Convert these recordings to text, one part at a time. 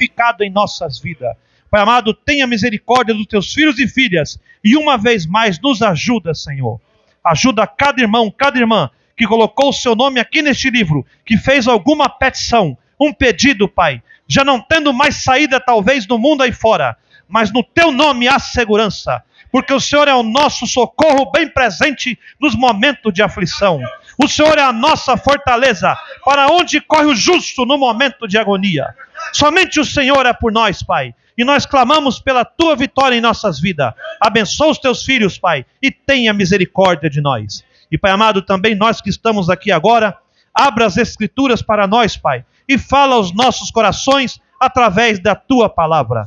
glorificado em nossas vidas. Pai amado, tenha misericórdia dos teus filhos e filhas, e uma vez mais nos ajuda, Senhor. Ajuda cada irmão, cada irmã que colocou o seu nome aqui neste livro, que fez alguma petição, um pedido, Pai, já não tendo mais saída talvez no mundo aí fora, mas no teu nome há segurança, porque o Senhor é o nosso socorro bem presente nos momentos de aflição. O Senhor é a nossa fortaleza, para onde corre o justo no momento de agonia. Somente o Senhor é por nós, Pai, e nós clamamos pela tua vitória em nossas vidas. Abençoa os teus filhos, Pai, e tenha misericórdia de nós. E Pai amado, também nós que estamos aqui agora, abra as Escrituras para nós, Pai, e fala aos nossos corações através da tua palavra.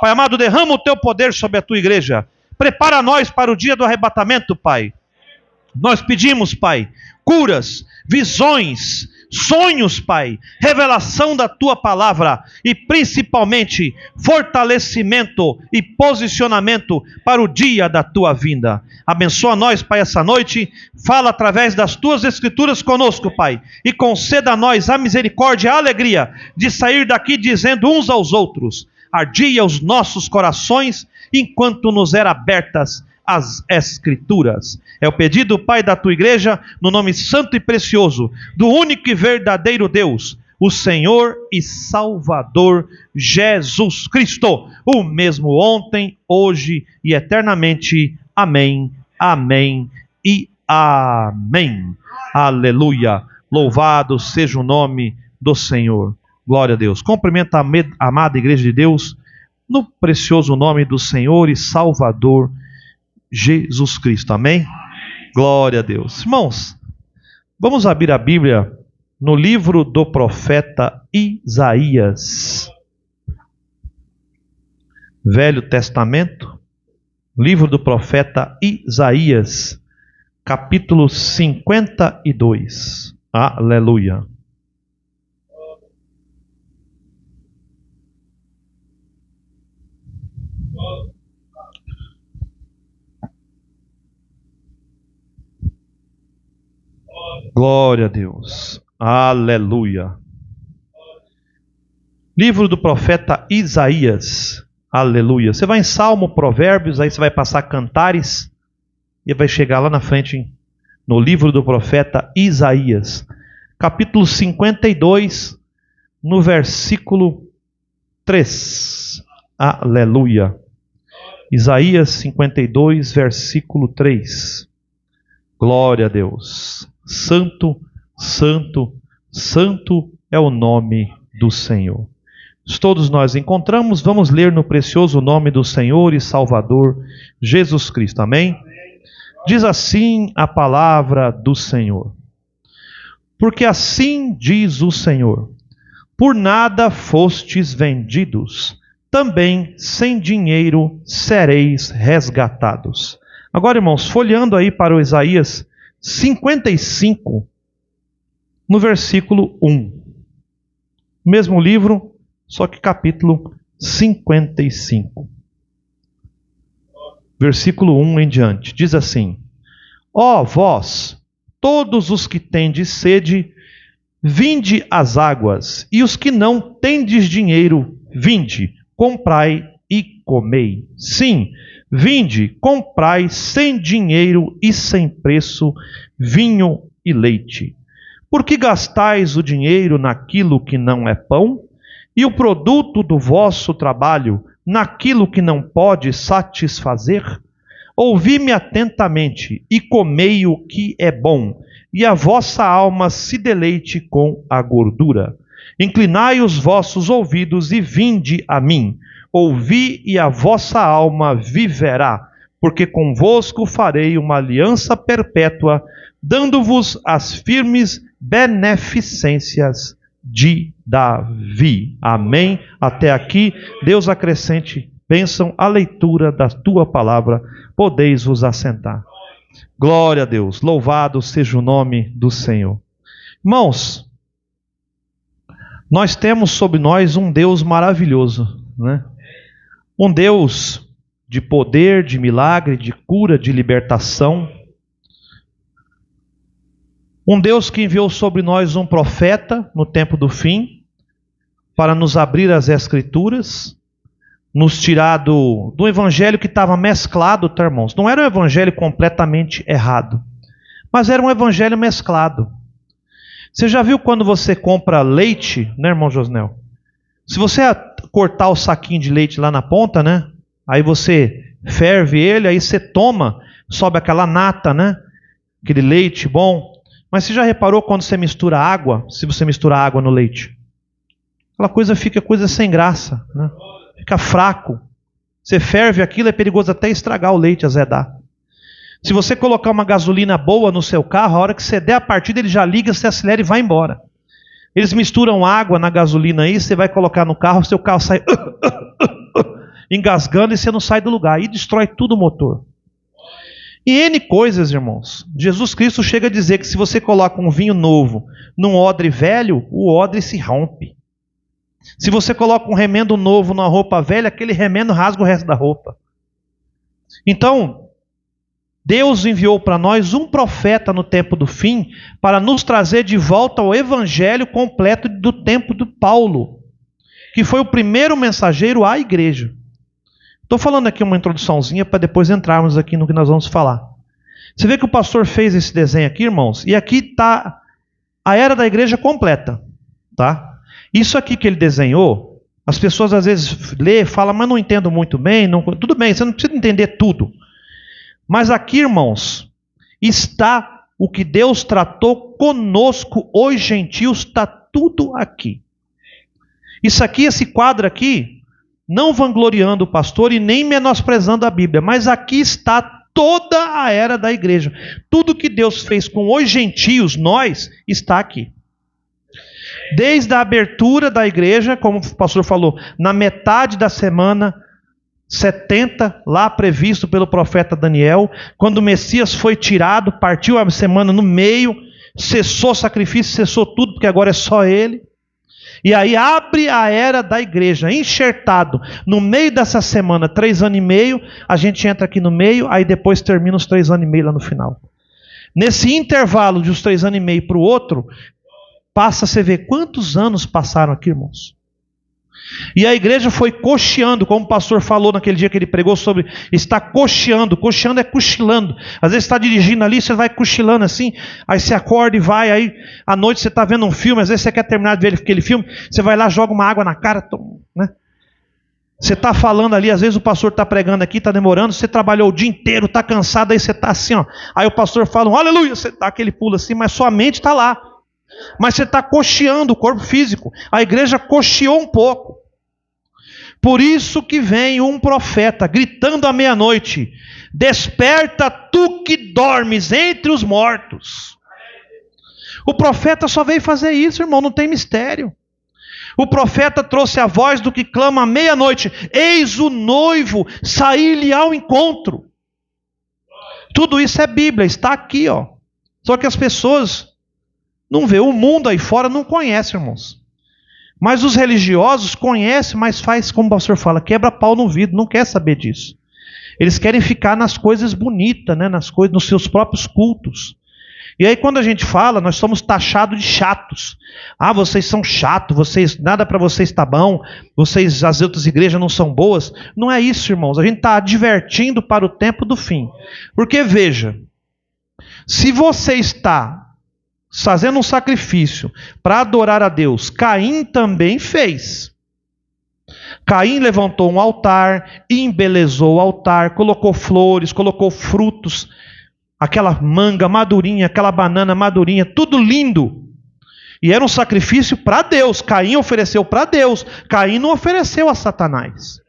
Pai amado, derrama o teu poder sobre a tua igreja. Prepara nós para o dia do arrebatamento, Pai. Nós pedimos, Pai, curas, visões, sonhos, Pai, revelação da tua palavra e principalmente fortalecimento e posicionamento para o dia da tua vinda. Abençoa nós, Pai, essa noite, fala através das tuas escrituras conosco, Pai, e conceda a nós a misericórdia e a alegria de sair daqui dizendo uns aos outros: ardia os nossos corações enquanto nos eram abertas as Escrituras. É o pedido, Pai, da tua igreja, no nome santo e precioso do único e verdadeiro Deus, o Senhor e Salvador Jesus Cristo, o mesmo ontem, hoje e eternamente. Amém, amém e amém. Aleluia. Louvado seja o nome do Senhor. Glória a Deus. Cumprimento a amada igreja de Deus no precioso nome do Senhor e Salvador Jesus Cristo. Amém? Glória a Deus. Irmãos, vamos abrir a Bíblia no livro do profeta Isaías. Velho Testamento, livro do profeta Isaías, capítulo 52. Aleluia. Glória a Deus. Aleluia. Livro do profeta Isaías. Aleluia. Você vai em Salmo, Provérbios, aí você vai passar Cantares e vai chegar lá na frente no livro do profeta Isaías, capítulo 52, no versículo 3. Aleluia. Isaías 52, versículo 3. Glória a Deus. Santo, santo, santo é o nome do Senhor. Se todos nós encontramos, vamos ler no precioso nome do Senhor e Salvador Jesus Cristo. Amém? Diz assim a palavra do Senhor. Porque assim diz o Senhor: por nada fostes vendidos, também sem dinheiro sereis resgatados. Agora, irmãos, folheando aí para o Isaías 55, no versículo 1. Mesmo livro, só que capítulo 55. Versículo 1 em diante. Diz assim: ó vós, todos os que tendes sede, vinde às águas, e os que não tendes dinheiro, vinde, comprai e comei. Sim, vinde, comprai sem dinheiro e sem preço vinho e leite. Por que gastais o dinheiro naquilo que não é pão, e o produto do vosso trabalho naquilo que não pode satisfazer? Ouvi-me atentamente e comei o que é bom, e a vossa alma se deleite com a gordura. Inclinai os vossos ouvidos e vinde a mim. Ouvi e a vossa alma viverá, porque convosco farei uma aliança perpétua, dando-vos as firmes beneficências de Davi. Amém? Até aqui, Deus acrescente bênção à leitura da tua palavra. Podeis vos assentar. Glória a Deus. Louvado seja o nome do Senhor. Irmãos, nós temos sobre nós um Deus maravilhoso, né? Um Deus de poder, de milagre, de cura, de libertação. Um Deus que enviou sobre nós um profeta no tempo do fim, para nos abrir as Escrituras, nos tirar do evangelho que estava mesclado, tá, irmãos? Não era um evangelho completamente errado, mas era um evangelho mesclado. Você já viu quando você compra leite, né, irmão Josnel? Se você cortar o saquinho de leite lá na ponta, né? Aí você ferve ele, aí você toma, sobe aquela nata, né? Aquele leite bom. Mas você já reparou quando você mistura água, se você mistura água no leite? Aquela coisa fica coisa sem graça, né? Fica fraco. Você ferve aquilo, é perigoso até estragar o leite, azedar. Se você colocar uma gasolina boa no seu carro, a hora que você der a partida, ele já liga, você acelera e vai embora. Eles misturam água na gasolina aí, você vai colocar no carro, seu carro sai engasgando e você não sai do lugar. E destrói tudo o motor. E N coisas, irmãos. Jesus Cristo chega a dizer que se você coloca um vinho novo num odre velho, o odre se rompe. Se você coloca um remendo novo numa roupa velha, aquele remendo rasga o resto da roupa. Então, Deus enviou para nós um profeta no tempo do fim para nos trazer de volta ao evangelho completo do tempo de Paulo, que foi o primeiro mensageiro à igreja. Estou falando aqui uma introduçãozinha para depois entrarmos aqui no que nós vamos falar. Você vê que o pastor fez esse desenho aqui, irmãos, e aqui está a era da igreja completa, tá? Isso aqui que ele desenhou, as pessoas às vezes lê, falam, mas não entendo muito bem. Não, tudo bem, você não precisa entender tudo. Mas aqui, irmãos, está o que Deus tratou conosco, os gentios, está tudo aqui. Isso aqui, esse quadro aqui, não vangloriando o pastor e nem menosprezando a Bíblia, mas aqui está toda a era da igreja. Tudo que Deus fez com os gentios, nós, está aqui. Desde a abertura da igreja, como o pastor falou, na metade da semana 70, lá previsto pelo profeta Daniel, quando o Messias foi tirado, partiu a semana no meio, cessou o sacrifício, cessou tudo, porque agora é só ele. E aí abre a era da igreja, enxertado no meio dessa semana, 3 anos e meio, a gente entra aqui no meio, aí depois termina os 3 anos e meio lá no final. Nesse intervalo de uns 3 anos e meio para o outro, passa a você ver quantos anos passaram aqui, irmãos. E a igreja foi cocheando, como o pastor falou naquele dia que ele pregou sobre estar cocheando. Cocheando é cochilando. Às vezes você está dirigindo ali, você vai cochilando assim, aí você acorda e vai, aí à noite você está vendo um filme, às vezes você quer terminar de ver aquele filme, você vai lá, joga uma água na cara, né? Você está falando ali, às vezes o pastor está pregando aqui, está demorando, você trabalhou o dia inteiro, está cansado, aí você está assim, ó. Aí o pastor fala, aleluia, você dá aquele pulo assim, mas sua mente está lá. Mas você está cocheando o corpo físico. A igreja cocheou um pouco. Por isso que vem um profeta gritando à meia-noite: desperta tu que dormes entre os mortos. O profeta só veio fazer isso, irmão, não tem mistério. O profeta trouxe a voz do que clama à meia-noite: eis o noivo, saí-lhe ao encontro. Tudo isso é Bíblia, está aqui, ó. Só que as pessoas não vê, o mundo aí fora não conhece, irmãos. Mas os religiosos conhecem, mas faz, como o pastor fala, quebra pau no vidro, não quer saber disso. Eles querem ficar nas coisas bonitas, né? Nas coisas, nos seus próprios cultos. E aí quando a gente fala, nós somos taxados de chatos. Ah, vocês são chatos, vocês, nada para vocês está bom, vocês, as outras igrejas não são boas. Não é isso, irmãos. A gente está advertindo para o tempo do fim. Porque veja, se você está fazendo um sacrifício para adorar a Deus, Caim também fez. Caim levantou um altar, embelezou o altar, colocou flores, colocou frutos, aquela manga madurinha, aquela banana madurinha, tudo lindo. E era um sacrifício para Deus. Caim ofereceu para Deus. Caim não ofereceu a Satanás.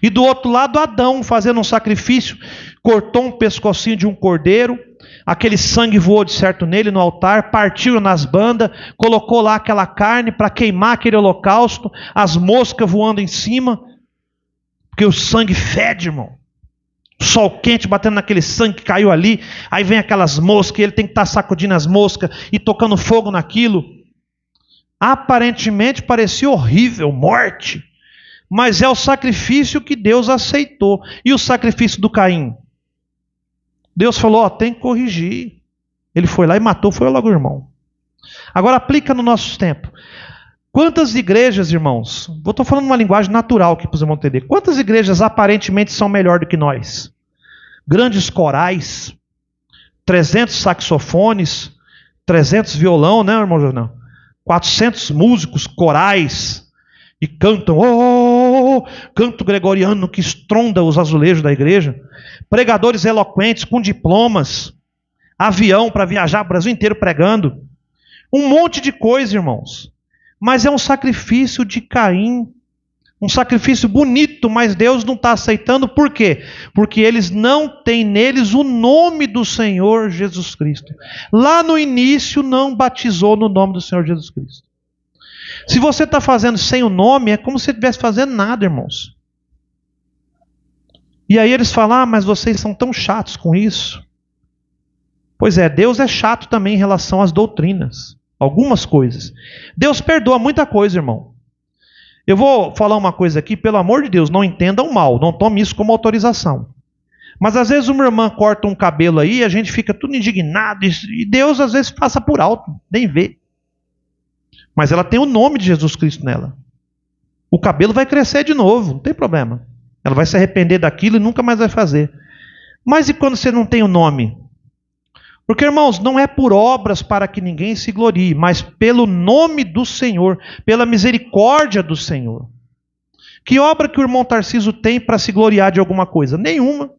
E do outro lado, Adão, fazendo um sacrifício, cortou um pescocinho de um cordeiro, aquele sangue voou de certo nele no altar, partiu nas bandas, colocou lá aquela carne para queimar aquele holocausto, as moscas voando em cima, porque o sangue fede, irmão. Sol quente batendo naquele sangue que caiu ali, aí vem aquelas moscas, e ele tem que estar sacudindo as moscas e tocando fogo naquilo. Aparentemente parecia horrível, morte, mas é o sacrifício que Deus aceitou. E o sacrifício do Caim? Deus falou, ó, tem que corrigir. Ele foi lá e matou, foi logo o irmão. Agora aplica no nosso tempo. Quantas igrejas, irmãos, estou falando uma linguagem natural aqui para os irmãos entenderem. Quantas igrejas aparentemente são melhor do que nós? Grandes corais, 300 saxofones, 300 violão, né, irmão Jornal? 400 músicos corais e cantam, canto gregoriano que estronda os azulejos da igreja. Pregadores eloquentes com diplomas, avião para viajar o Brasil inteiro pregando. Um monte de coisa, irmãos. Mas é um sacrifício de Caim. Um sacrifício bonito, mas Deus não está aceitando. Por quê? Porque eles não têm neles o nome do Senhor Jesus Cristo. Lá no início não batizou no nome do Senhor Jesus Cristo. Se você está fazendo sem o nome, é como se você estivesse fazendo nada, irmãos. E aí eles falam, mas vocês são tão chatos com isso. Pois é, Deus é chato também em relação às doutrinas. Algumas coisas. Deus perdoa muita coisa, irmão. Eu vou falar uma coisa aqui, pelo amor de Deus, não entendam mal, não tome isso como autorização. Mas às vezes uma irmã corta um cabelo aí, a gente fica tudo indignado, e Deus às vezes passa por alto, nem vê. Mas ela tem o nome de Jesus Cristo nela. O cabelo vai crescer de novo, não tem problema. Ela vai se arrepender daquilo e nunca mais vai fazer. Mas e quando você não tem o nome? Porque, irmãos, não é por obras para que ninguém se glorie, mas pelo nome do Senhor, pela misericórdia do Senhor. Que obra que o irmão Tarcísio tem para se gloriar de alguma coisa? Nenhuma. O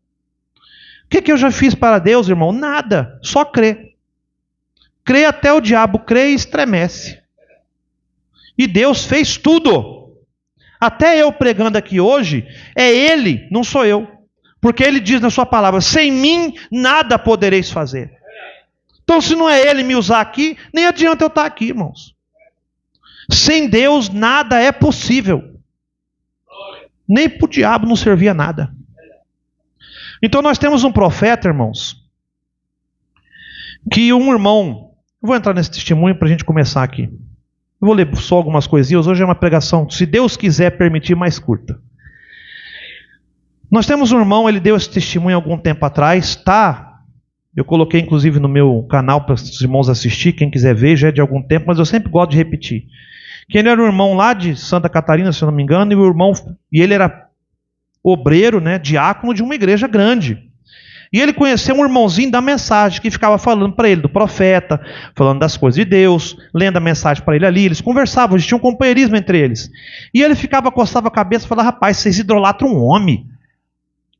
que eu já fiz para Deus, irmão? Nada, só crer. Crê até o diabo crê e estremece. E Deus fez tudo. Até eu pregando aqui hoje, é Ele, não sou eu. Porque Ele diz na sua palavra, sem mim nada podereis fazer. Então, se não é Ele me usar aqui, nem adianta eu estar aqui, irmãos. Sem Deus, nada é possível. Nem para o diabo não servia nada. Então, nós temos um profeta, irmãos, que um irmão... Eu vou entrar nesse testemunho para a gente começar aqui. Eu vou ler só algumas coisinhas. Hoje é uma pregação, se Deus quiser permitir, mais curta. Nós temos um irmão, ele deu esse testemunho algum tempo atrás, tá... Eu coloquei inclusive no meu canal para os irmãos assistir, quem quiser ver, já é de algum tempo, mas eu sempre gosto de repetir. Que ele era um irmão lá de Santa Catarina, se eu não me engano, e ele era obreiro, né, diácono de uma igreja grande. E ele conheceu um irmãozinho da mensagem, que ficava falando para ele do profeta, falando das coisas de Deus, lendo a mensagem para ele ali, eles conversavam, eles tinham um companheirismo entre eles. E ele coçava a cabeça e falava, rapaz, vocês idolatram um homem.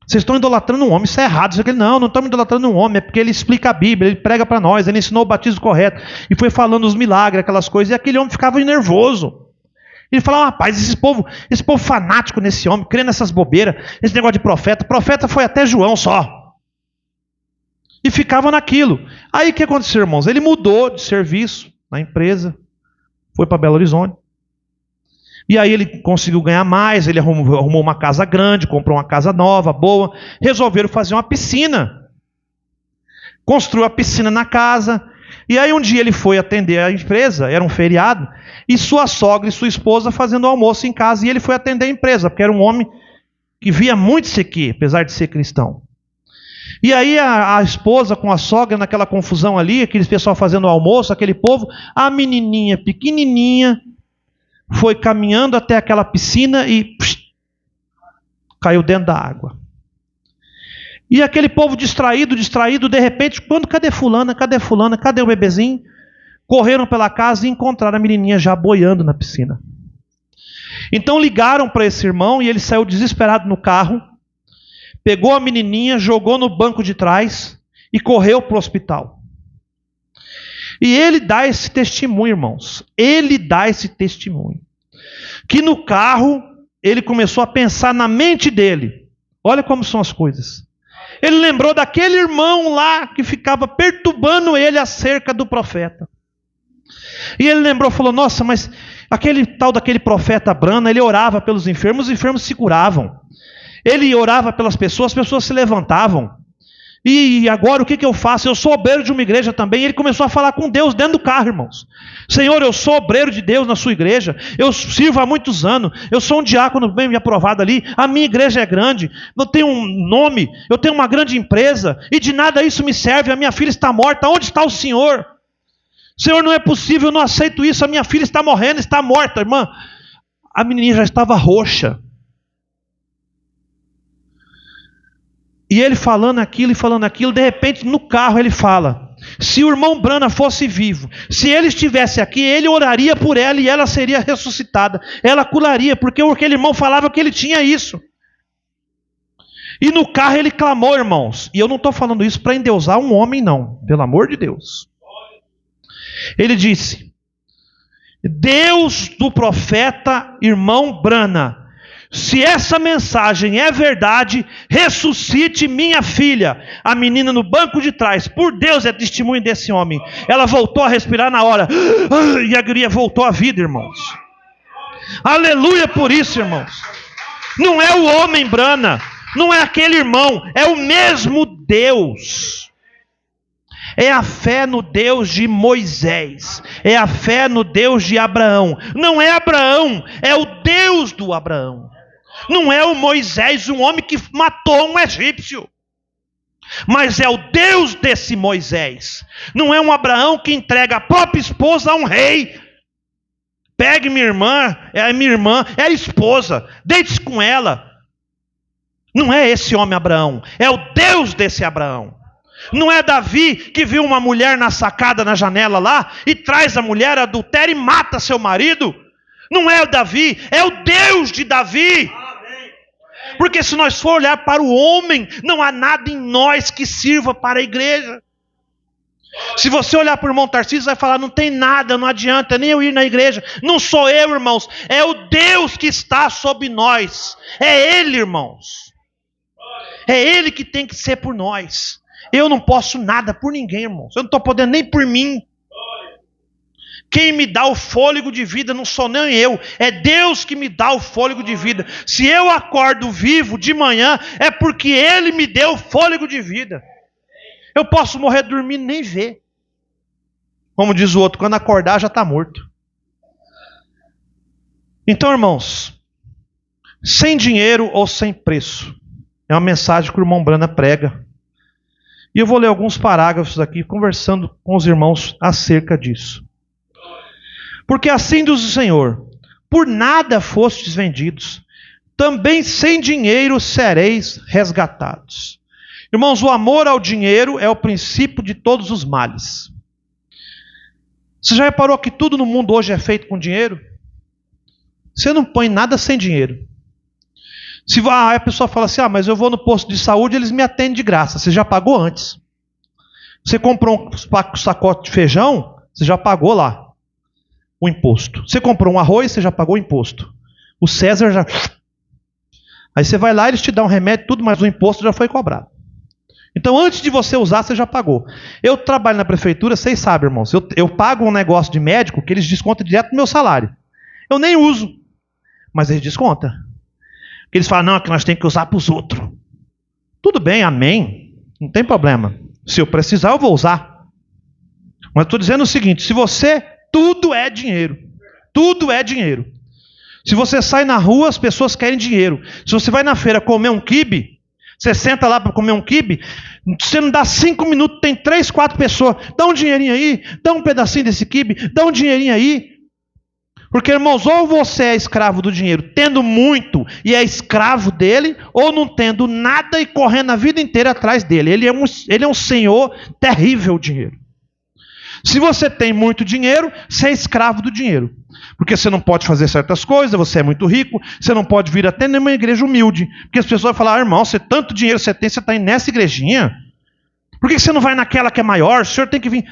Vocês estão idolatrando um homem, isso é errado. Isso aqui, não estamos idolatrando um homem, é porque ele explica a Bíblia, ele prega para nós, ele ensinou o batismo correto, e foi falando os milagres, aquelas coisas, e aquele homem ficava nervoso. Ele falava, rapaz, esse povo fanático nesse homem, crê nessas bobeiras, esse negócio de profeta foi até João só. E ficava naquilo. Aí o que aconteceu, irmãos? Ele mudou de serviço na empresa, foi para Belo Horizonte. E aí ele conseguiu ganhar mais, ele arrumou uma casa grande, comprou uma casa nova, boa. Resolveram fazer uma piscina. Construiu a piscina na casa. E aí um dia ele foi atender a empresa, era um feriado, e sua sogra e sua esposa fazendo almoço em casa, e ele foi atender a empresa, porque era um homem que via muito isso aqui, apesar de ser cristão. E aí a esposa com a sogra naquela confusão ali, aqueles pessoal fazendo almoço, aquele povo, a menininha pequenininha, foi caminhando até aquela piscina e caiu dentro da água. E aquele povo distraído, de repente, cadê fulana, cadê o bebezinho? Correram pela casa e encontraram a menininha já boiando na piscina. Então ligaram para esse irmão e ele saiu desesperado no carro, pegou a menininha, jogou no banco de trás e correu para o hospital. E ele dá esse testemunho, irmãos. Ele dá esse testemunho. Que no carro, ele começou a pensar na mente dele. Olha como são as coisas. Ele lembrou daquele irmão lá que ficava perturbando ele acerca do profeta. E ele lembrou, falou, nossa, mas aquele tal daquele profeta Brana, ele orava pelos enfermos, os enfermos se curavam. Ele orava pelas pessoas, as pessoas se levantavam. E agora o que eu faço? Eu sou obreiro de uma igreja também. E ele começou a falar com Deus dentro do carro, irmãos. Senhor, eu sou obreiro de Deus na sua igreja. Eu sirvo há muitos anos. Eu sou um diácono bem aprovado ali. A minha igreja é grande. Eu tenho um nome. Eu tenho uma grande empresa. E de nada isso me serve. A minha filha está morta. Onde está o Senhor? Senhor, não é possível, eu não aceito isso, a minha filha está morrendo, está morta, irmã. A menininha já estava roxa. E ele falando aquilo e falando aquilo, de repente no carro ele fala: se o irmão Brana fosse vivo, se ele estivesse aqui, ele oraria por ela e ela seria ressuscitada, ela curaria, porque aquele irmão falava que ele tinha isso. E no carro ele clamou, irmãos, e eu não estou falando isso para endeusar um homem não, pelo amor de Deus. Ele disse: Deus do profeta irmão Brana, se essa mensagem é verdade, ressuscite minha filha. A menina no banco de trás, por Deus, é testemunho desse homem. Ela voltou a respirar na hora, e a guria voltou à vida, irmãos. Aleluia por isso, irmãos. Não é o homem Brana, não é aquele irmão, é o mesmo Deus. É a fé no Deus de Moisés, é a fé no Deus de Abraão. Não é Abraão, é o Deus do Abraão. Não é o Moisés, um homem que matou um egípcio, mas é o Deus desse Moisés. Não é um Abraão que entrega a própria esposa a um rei. Pegue minha irmã, é a esposa, deite-se com ela. Não é esse homem Abraão, é o Deus desse Abraão. Não é Davi que viu uma mulher na sacada, na janela lá, e traz a mulher, adultera e mata seu marido. Não é o Davi, é o Deus de Davi. Porque se nós for olhar para o homem, não há nada em nós que sirva para a igreja. Se você olhar para o irmão Tarcísio, vai falar: não tem nada, não adianta nem eu ir na igreja. Não sou eu, irmãos, é o Deus que está sobre nós. É Ele, irmãos. É Ele que tem que ser por nós. Eu não posso nada por ninguém, irmãos. Eu não estou podendo nem por mim. Quem me dá o fôlego de vida não sou nem eu. É Deus que me dá o fôlego de vida. Se eu acordo vivo de manhã, é porque Ele me deu o fôlego de vida. Eu posso morrer dormindo e nem ver. Como diz o outro, quando acordar já está morto. Então, irmãos, sem dinheiro ou sem preço. É uma mensagem que o irmão Brana prega. E eu vou ler alguns parágrafos aqui, conversando com os irmãos acerca disso. Porque assim diz o Senhor: por nada fostes vendidos, também sem dinheiro sereis resgatados. Irmãos, o amor ao dinheiro é o princípio de todos os males. Você já reparou que tudo no mundo hoje é feito com dinheiro? Você não põe nada sem dinheiro. Se a pessoa fala assim: mas eu vou no posto de saúde, eles me atendem de graça. Você já pagou antes. Você comprou um sacote de feijão, você já pagou lá o imposto. Você comprou um arroz, você já pagou o imposto. O César já... Aí você vai lá, eles te dão um remédio, tudo, mas o imposto já foi cobrado. Então, antes de você usar, você já pagou. Eu trabalho na prefeitura, vocês sabem, irmãos. Eu pago um negócio de médico que eles descontam direto no meu salário. Eu nem uso, mas eles descontam. Eles falam: não, que nós temos que usar para os outros. Tudo bem, amém. Não tem problema. Se eu precisar, eu vou usar. Mas estou dizendo o seguinte: se você... Tudo é dinheiro. Tudo é dinheiro. Se você sai na rua, as pessoas querem dinheiro. Se você vai na feira comer um quibe, você senta lá para comer um quibe, você não dá 5 minutos, tem 3, 4 pessoas. Dá um dinheirinho aí, dá um pedacinho desse quibe, dá um dinheirinho aí. Porque, irmãos, ou você é escravo do dinheiro, tendo muito e é escravo dele, ou não tendo nada e correndo a vida inteira atrás dele. Ele é um senhor terrível, o dinheiro. Se você tem muito dinheiro, você é escravo do dinheiro. Porque você não pode fazer certas coisas, você é muito rico, você não pode vir até numa igreja humilde. Porque as pessoas falam: irmão, tanto dinheiro você tem, você está indo nessa igrejinha? Por que você não vai naquela que é maior? O senhor tem que vir.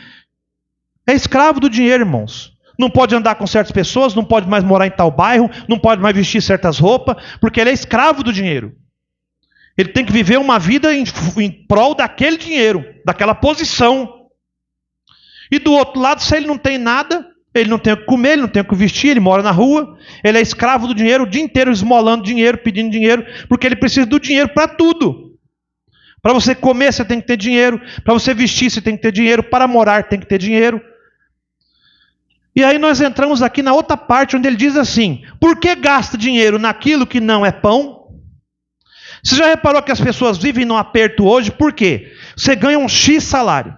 É escravo do dinheiro, irmãos. Não pode andar com certas pessoas, não pode mais morar em tal bairro, não pode mais vestir certas roupas, porque ele é escravo do dinheiro. Ele tem que viver uma vida em prol daquele dinheiro, daquela posição. E do outro lado, se ele não tem nada, ele não tem o que comer, ele não tem o que vestir, ele mora na rua, ele é escravo do dinheiro, o dia inteiro esmolando dinheiro, pedindo dinheiro, porque ele precisa do dinheiro para tudo. Para você comer, você tem que ter dinheiro. Para você vestir, você tem que ter dinheiro. Para morar, tem que ter dinheiro. E aí nós entramos aqui na outra parte, onde ele diz assim: por que gasta dinheiro naquilo que não é pão? Você já reparou que as pessoas vivem num aperto hoje? Por quê? Você ganha um X salário.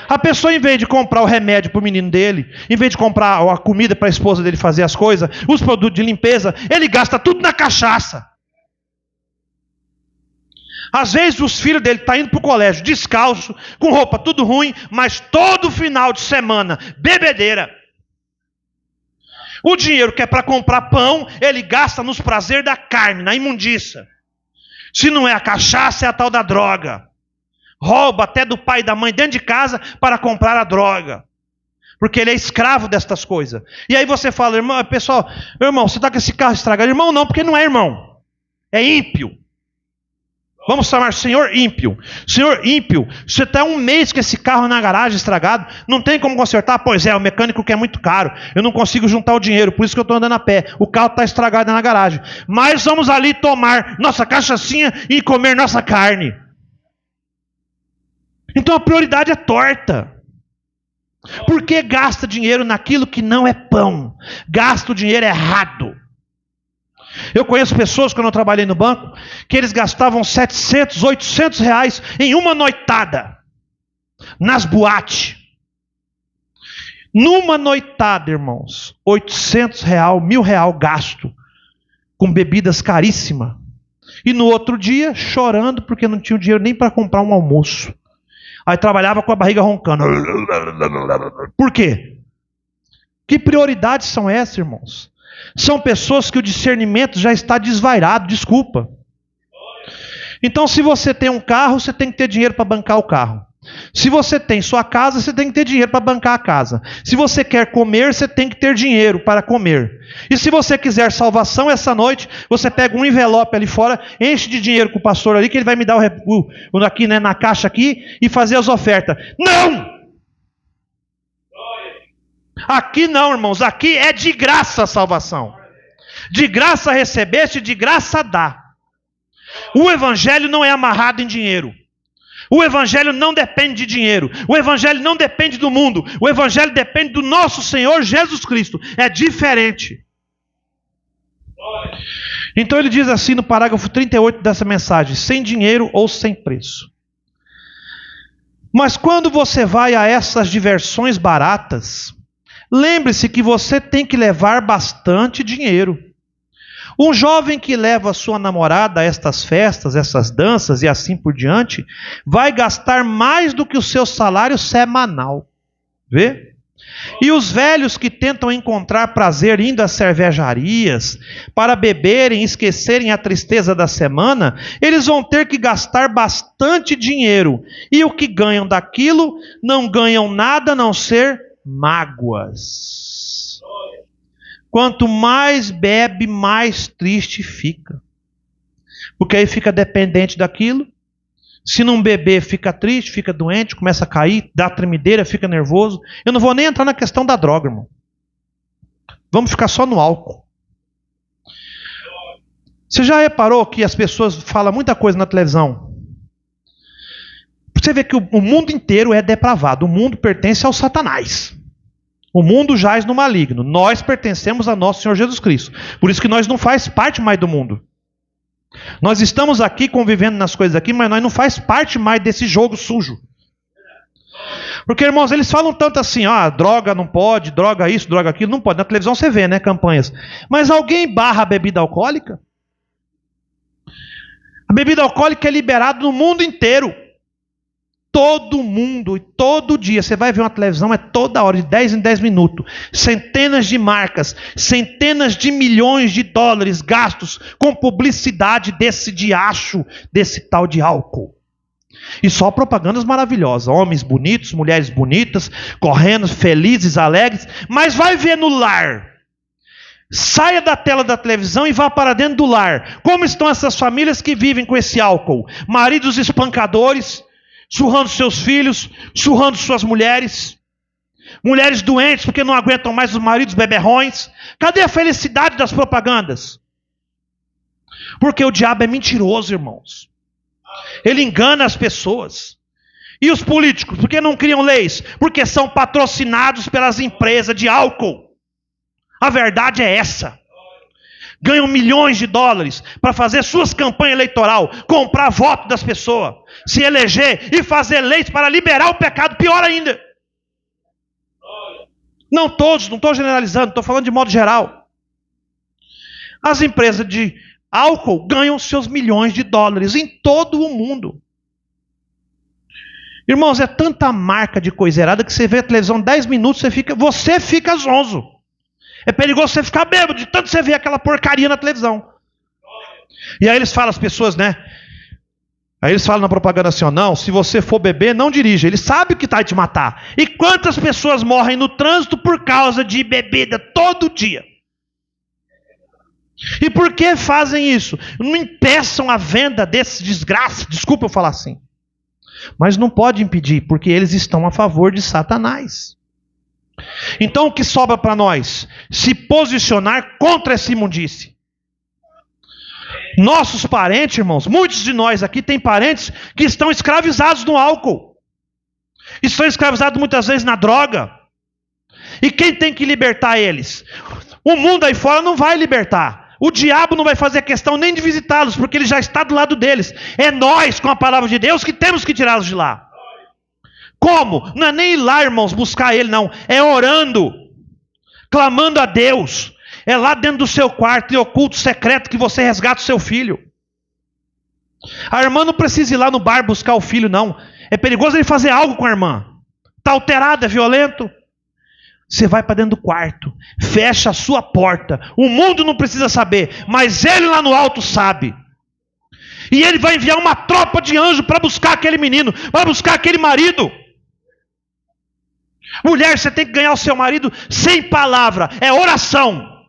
A pessoa, em vez de comprar o remédio para o menino dele, em vez de comprar a comida para a esposa dele fazer as coisas, os produtos de limpeza, ele gasta tudo na cachaça. Às vezes os filhos dele estão indo para o colégio descalço, com roupa tudo ruim, mas todo final de semana, bebedeira. O dinheiro que é para comprar pão, ele gasta nos prazeres da carne, na imundícia. Se não é a cachaça, é a tal da droga. Rouba até do pai e da mãe dentro de casa para comprar a droga. Porque ele é escravo destas coisas. E aí você fala, irmão, pessoal, irmão, você está com esse carro estragado. Irmão não, porque não é irmão. É ímpio. Vamos chamar senhor ímpio. Senhor ímpio, você está um mês com esse carro na garagem estragado, não tem como consertar? Pois é, o mecânico quer muito caro, eu não consigo juntar o dinheiro, por isso que eu estou andando a pé. O carro está estragado na garagem. Mas vamos ali tomar nossa cachaçinha e comer nossa carne. Então a prioridade é torta. Por que gasta dinheiro naquilo que não é pão? Gasta o dinheiro errado. Eu conheço pessoas, quando eu trabalhei no banco, que eles gastavam 700, 800 reais em uma noitada, nas boates. Numa noitada, irmãos, 800 real, 1.000 real gasto, com bebidas caríssimas. E no outro dia, chorando, porque não tinha dinheiro nem para comprar um almoço. Aí trabalhava com a barriga roncando. Por quê? Que prioridades são essas, irmãos? São pessoas que o discernimento já está desvairado, desculpa. Então, se você tem um carro, você tem que ter dinheiro para bancar o carro. Se você tem sua casa, você tem que ter dinheiro para bancar a casa. Se você quer comer, você tem que ter dinheiro para comer. E se você quiser salvação essa noite, você pega um envelope ali fora, enche de dinheiro com o pastor ali, que ele vai me dar o aqui, né, na caixa aqui, e fazer as ofertas. Não! Aqui não, irmãos, aqui é de graça a salvação. De graça recebeste, de graça dá. O evangelho não é amarrado em dinheiro. O evangelho não depende de dinheiro. O evangelho não depende do mundo. O evangelho depende do nosso Senhor Jesus Cristo. É diferente. Então ele diz assim no parágrafo 38 dessa mensagem: sem dinheiro ou sem preço. Mas quando você vai a essas diversões baratas, lembre-se que você tem que levar bastante dinheiro. Um jovem que leva sua namorada a estas festas, essas danças e assim por diante, vai gastar mais do que o seu salário semanal. Vê? E os velhos que tentam encontrar prazer indo às cervejarias para beberem e esquecerem a tristeza da semana, eles vão ter que gastar bastante dinheiro. E o que ganham daquilo, não ganham nada a não ser mágoas. Quanto mais bebe, mais triste fica. Porque aí fica dependente daquilo. Se não beber, fica triste, fica doente, começa a cair, dá tremedeira, fica nervoso. Eu não vou nem entrar na questão da droga, irmão. Vamos ficar só no álcool. Você já reparou que as pessoas falam muita coisa na televisão? Você vê que o mundo inteiro é depravado. O mundo pertence ao Satanás. O mundo jaz no maligno. Nós pertencemos a nosso Senhor Jesus Cristo. Por isso que nós não faz parte mais do mundo. Nós estamos aqui convivendo nas coisas aqui, mas nós não faz parte mais desse jogo sujo. Porque, irmãos, eles falam tanto assim, droga não pode, droga isso, droga aquilo, não pode. Na televisão você vê, né, campanhas. Mas alguém barra a bebida alcoólica? A bebida alcoólica é liberada no mundo inteiro. Todo mundo, e todo dia, você vai ver uma televisão, é toda hora, de 10 em 10 minutos. Centenas de marcas, centenas de milhões de dólares gastos com publicidade desse diacho, desse tal de álcool. E só propagandas maravilhosas. Homens bonitos, mulheres bonitas, correndo, felizes, alegres. Mas vai ver no lar. Saia da tela da televisão e vá para dentro do lar. Como estão essas famílias que vivem com esse álcool? Maridos espancadores, surrando seus filhos, surrando suas mulheres. Mulheres doentes porque não aguentam mais os maridos beberrões. Cadê a felicidade das propagandas? Porque o diabo é mentiroso, irmãos. Ele engana as pessoas. E os políticos, por que não criam leis? Porque são patrocinados pelas empresas de álcool. A verdade é essa. ganham milhões de dólares para fazer suas campanhas eleitorais, comprar voto das pessoas, se eleger e fazer leis para liberar o pecado, pior ainda. Não todos, não estou generalizando, estou falando de modo geral. As empresas de álcool ganham seus milhões de dólares em todo o mundo. Irmãos, é tanta marca de coisa errada que você vê a televisão 10 minutos, você fica zonzo. É perigoso você ficar bêbado de tanto você ver aquela porcaria na televisão. E aí eles falam, as pessoas, né? Aí eles falam na propaganda assim, ó, não, se você for beber, não dirija. Ele sabe que vai te matar. E quantas pessoas morrem no trânsito por causa de bebida todo dia? E por que fazem isso? Não impeçam a venda desses desgraças, desculpa eu falar assim. Mas não pode impedir, porque eles estão a favor de Satanás. Então o que sobra para nós? Se posicionar contra essa imundície. Nossos parentes, irmãos, muitos de nós aqui têm parentes que estão escravizados no álcool. Estão escravizados muitas vezes na droga. E quem tem que libertar eles? O mundo aí fora não vai libertar. O diabo não vai fazer questão nem de visitá-los, porque ele já está do lado deles. É nós, com a palavra de Deus, que temos que tirá-los de lá. Como? Não é nem ir lá, irmãos, buscar ele, não. É orando, clamando a Deus. É lá dentro do seu quarto, em oculto, secreto, que você resgata o seu filho. A irmã não precisa ir lá no bar buscar o filho, não. É perigoso ele fazer algo com a irmã. Está alterado, é violento. Você vai para dentro do quarto, fecha a sua porta. O mundo não precisa saber, mas ele lá no alto sabe. E ele vai enviar uma tropa de anjos para buscar aquele menino, para buscar aquele marido. Mulher, você tem que ganhar o seu marido sem palavra, é oração.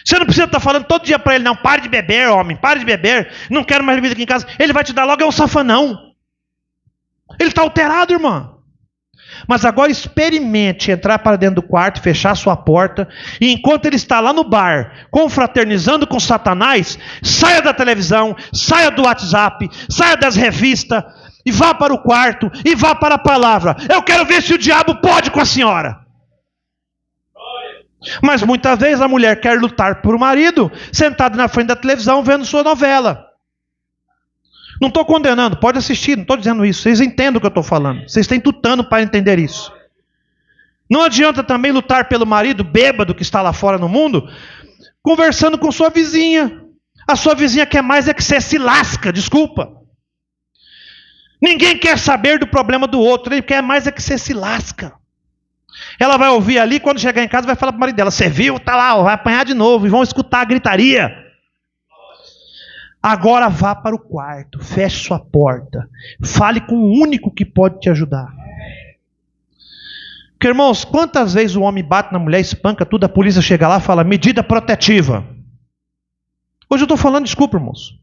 Você não precisa estar falando todo dia para ele, não, pare de beber, homem, pare de beber, não quero mais bebida aqui em casa. Ele vai te dar logo, é um safanão. Ele está alterado, irmã. Mas agora experimente entrar para dentro do quarto, fechar sua porta, e enquanto ele está lá no bar, confraternizando com Satanás, saia da televisão, saia do WhatsApp, saia das revistas, e vá para o quarto, e vá para a palavra. Eu quero ver se o diabo pode com a senhora. Mas muitas vezes a mulher quer lutar por o marido, sentada na frente da televisão, vendo sua novela. Não estou condenando, pode assistir, não estou dizendo isso. Vocês entendem o que eu estou falando. Vocês têm tutano para entender isso. Não adianta também lutar pelo marido bêbado que está lá fora no mundo, conversando com sua vizinha. A sua vizinha quer mais é que você se lasca, desculpa. Ninguém quer saber do problema do outro, ele quer mais é que você se lasca. Ela vai ouvir ali, quando chegar em casa vai falar para o marido dela, você viu, tá lá, vai apanhar de novo, e vão escutar a gritaria. Agora vá para o quarto, feche sua porta, fale com o único que pode te ajudar. Porque, irmãos, quantas vezes o homem bate na mulher, espanca tudo, a polícia chega lá e fala, medida protetiva. Hoje eu estou falando, desculpa, irmãos.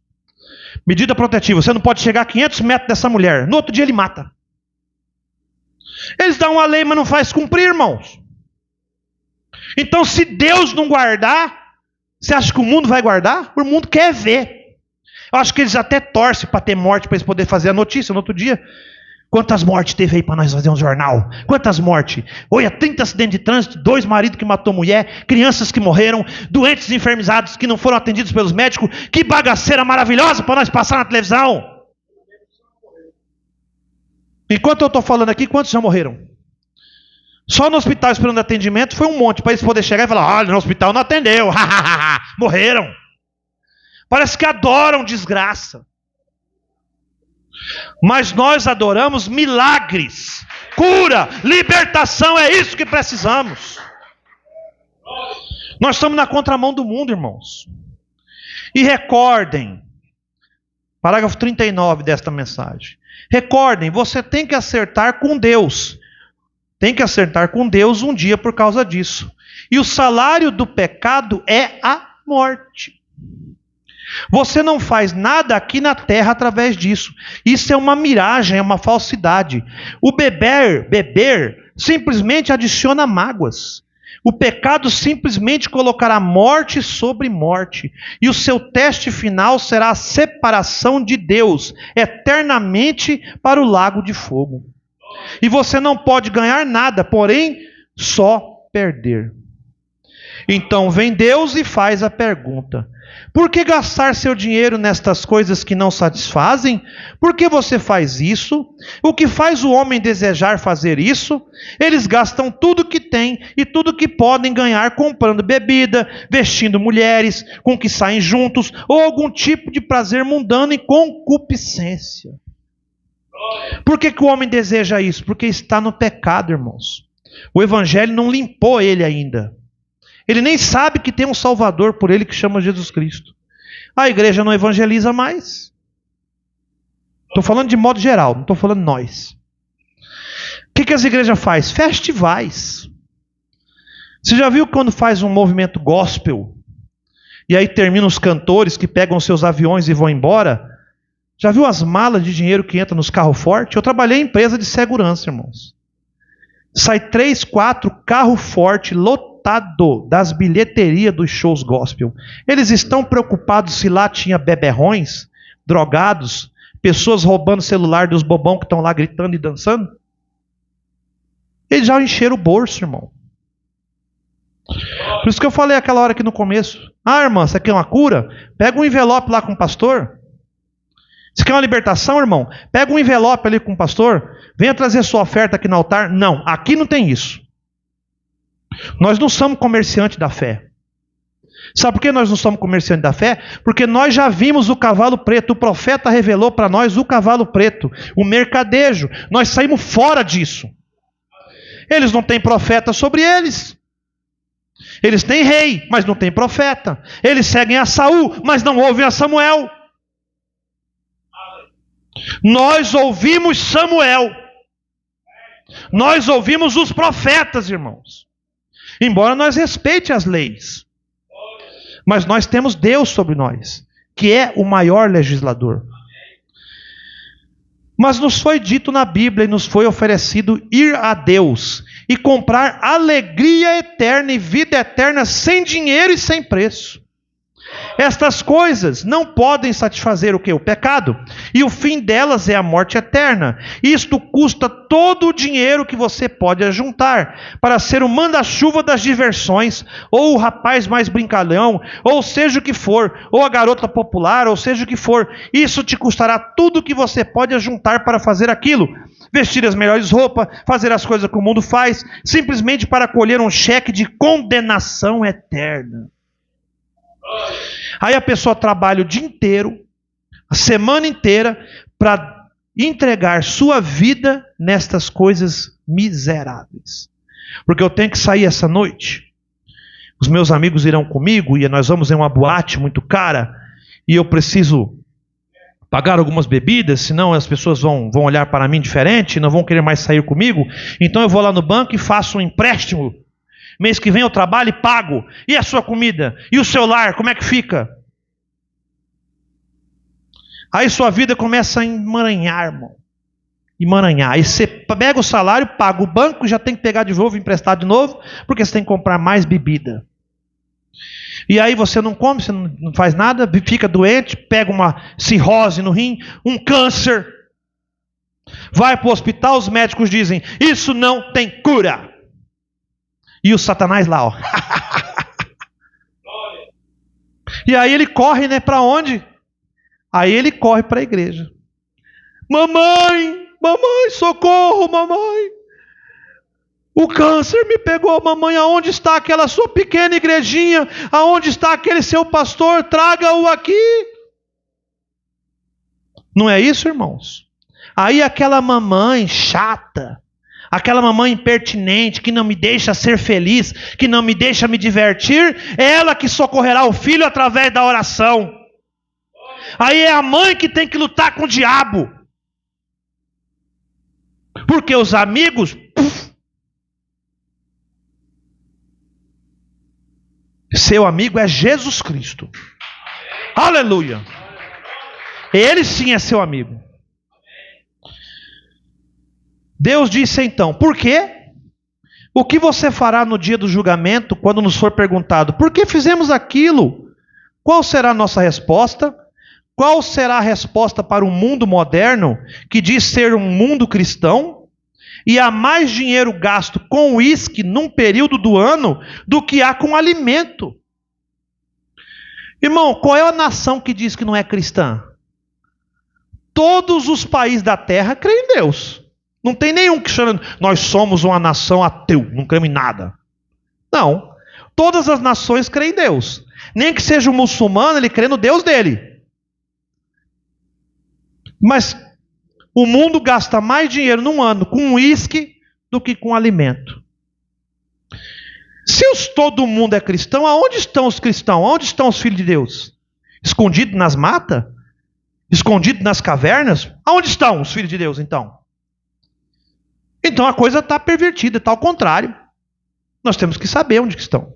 Medida protetiva, você não pode chegar a 500 metros dessa mulher, no outro dia ele mata. Eles dão uma lei, mas não faz cumprir, irmãos. Então, se Deus não guardar, você acha que o mundo vai guardar? O mundo quer ver. Eu acho que eles até torcem para ter morte, para eles poderem fazer a notícia no outro dia. Quantas mortes teve aí para nós fazer um jornal? Quantas mortes? Olha, 30 acidentes de trânsito, 2 maridos que matou mulher, crianças que morreram, doentes enfermizados que não foram atendidos pelos médicos. Que bagaceira maravilhosa para nós passar na televisão. Enquanto eu estou falando aqui, quantos já morreram? Só no hospital esperando atendimento foi um monte, para eles poderem chegar e falar, olha, no hospital não atendeu, morreram. Parece que adoram desgraça. Mas nós adoramos milagres, cura, libertação, é isso que precisamos. Nós estamos na contramão do mundo, irmãos. E recordem, parágrafo 39 desta mensagem. Recordem, você tem que acertar com Deus. Tem que acertar com Deus um dia por causa disso. E o salário do pecado é a morte. Você não faz nada aqui na terra através disso. Isso é uma miragem, é uma falsidade. O beber simplesmente adiciona mágoas. O pecado simplesmente colocará morte sobre morte. E o seu teste final será a separação de Deus eternamente para o lago de fogo. E você não pode ganhar nada, porém só perder. Então vem Deus e faz a pergunta: por que gastar seu dinheiro nestas coisas que não satisfazem? Por que você faz isso? O que faz o homem desejar fazer isso? Eles gastam tudo que têm e tudo que podem ganhar comprando bebida, vestindo mulheres com que saem juntos, ou algum tipo de prazer mundano e concupiscência. Por que o homem deseja isso? Porque está no pecado, irmãos. O evangelho não limpou ele ainda. Ele nem sabe que tem um Salvador por ele que chama Jesus Cristo. A igreja não evangeliza mais. Estou falando de modo geral, não estou falando nós. O que as igrejas fazem? Festivais. Você já viu quando faz um movimento gospel? E aí termina os cantores que pegam seus aviões e vão embora? Já viu as malas de dinheiro que entram nos carros fortes? Eu trabalhei em empresa de segurança, irmãos. Sai 3, 4 carros fortes, lotado das bilheterias dos shows gospel. Eles estão preocupados se lá tinha beberrões, drogados, pessoas roubando o celular dos bobão que estão lá gritando e dançando? Eles já encheram o bolso, irmão. Por isso que eu falei aquela hora aqui no começo: ah, irmã, você quer uma cura? Pega um envelope lá com o pastor. Você quer uma libertação, irmão? Pega um envelope ali com o pastor. Venha trazer sua oferta aqui no altar. Não, aqui não tem isso. Nós não somos comerciantes da fé. Sabe por que nós não somos comerciantes da fé? Porque nós já vimos o cavalo preto. O profeta revelou para nós o cavalo preto, o mercadejo. Nós saímos fora disso. Eles não têm profeta sobre eles. Eles têm rei, mas não têm profeta. Eles seguem a Saul, mas não ouvem a Samuel. Nós ouvimos Samuel. Nós ouvimos os profetas, irmãos. Embora nós respeite as leis. Mas nós temos Deus sobre nós, que é o maior legislador. Mas nos foi dito na Bíblia e nos foi oferecido ir a Deus e comprar alegria eterna e vida eterna sem dinheiro e sem preço. Estas coisas não podem satisfazer o que? O pecado. E o fim delas é a morte eterna. Isto custa todo o dinheiro que você pode ajuntar para ser o manda-chuva das diversões, ou o rapaz mais brincalhão, ou seja o que for, ou a garota popular, ou seja o que for. Isso te custará tudo o que você pode ajuntar para fazer aquilo. Vestir as melhores roupas, fazer as coisas que o mundo faz, simplesmente para colher um cheque de condenação eterna. Aí a pessoa trabalha o dia inteiro, a semana inteira, para entregar sua vida nestas coisas miseráveis. Porque eu tenho que sair essa noite. Os meus amigos irão comigo e nós vamos em uma boate muito cara. E eu preciso pagar algumas bebidas, senão as pessoas vão olhar para mim diferente, não vão querer mais sair comigo. Então eu vou lá no banco e faço um empréstimo. Mês que vem eu trabalho e pago. E a sua comida? E o seu lar? Como é que fica? Aí sua vida começa a emaranhar, irmão. Emaranhar. Aí você pega o salário, paga o banco, já tem que pegar de novo, emprestar de novo, porque você tem que comprar mais bebida. E aí você não come, você não faz nada, fica doente, pega uma cirrose no rim, um câncer. Vai para o hospital, os médicos dizem: isso não tem cura. E o Satanás lá, ó. E aí ele corre, né? Para onde? Aí ele corre para a igreja. Mamãe, socorro, mamãe. O câncer me pegou, mamãe. Aonde está aquela sua pequena igrejinha? Aonde está aquele seu pastor? Traga-o aqui. Não é isso, irmãos? Aí aquela mamãe chata, aquela mamãe impertinente, que não me deixa ser feliz, que não me deixa me divertir, é ela que socorrerá o filho através da oração. Aí é a mãe que tem que lutar com o diabo. Porque os amigos... Seu amigo é Jesus Cristo. Aleluia. Ele sim é seu amigo. Deus disse então: por quê? O que você fará no dia do julgamento, quando nos for perguntado: por que fizemos aquilo? Qual será a nossa resposta? Qual será a resposta para um mundo moderno que diz ser um mundo cristão? E há mais dinheiro gasto com uísque num período do ano do que há com alimento. Irmão, qual é a nação que diz que não é cristã? Todos os países da terra creem em Deus. Não tem nenhum que chama, nós somos uma nação ateu, não cremos em nada. Não. Todas as nações creem em Deus. Nem que seja um muçulmano, ele crê no Deus dele. Mas o mundo gasta mais dinheiro num ano com uísque do que com alimento. Se todo mundo é cristão, aonde estão os cristãos? Aonde estão os filhos de Deus? Escondidos nas matas? Escondidos nas cavernas? Aonde estão os filhos de Deus, então? Então a coisa está pervertida, está ao contrário. Nós temos que saber onde que estão.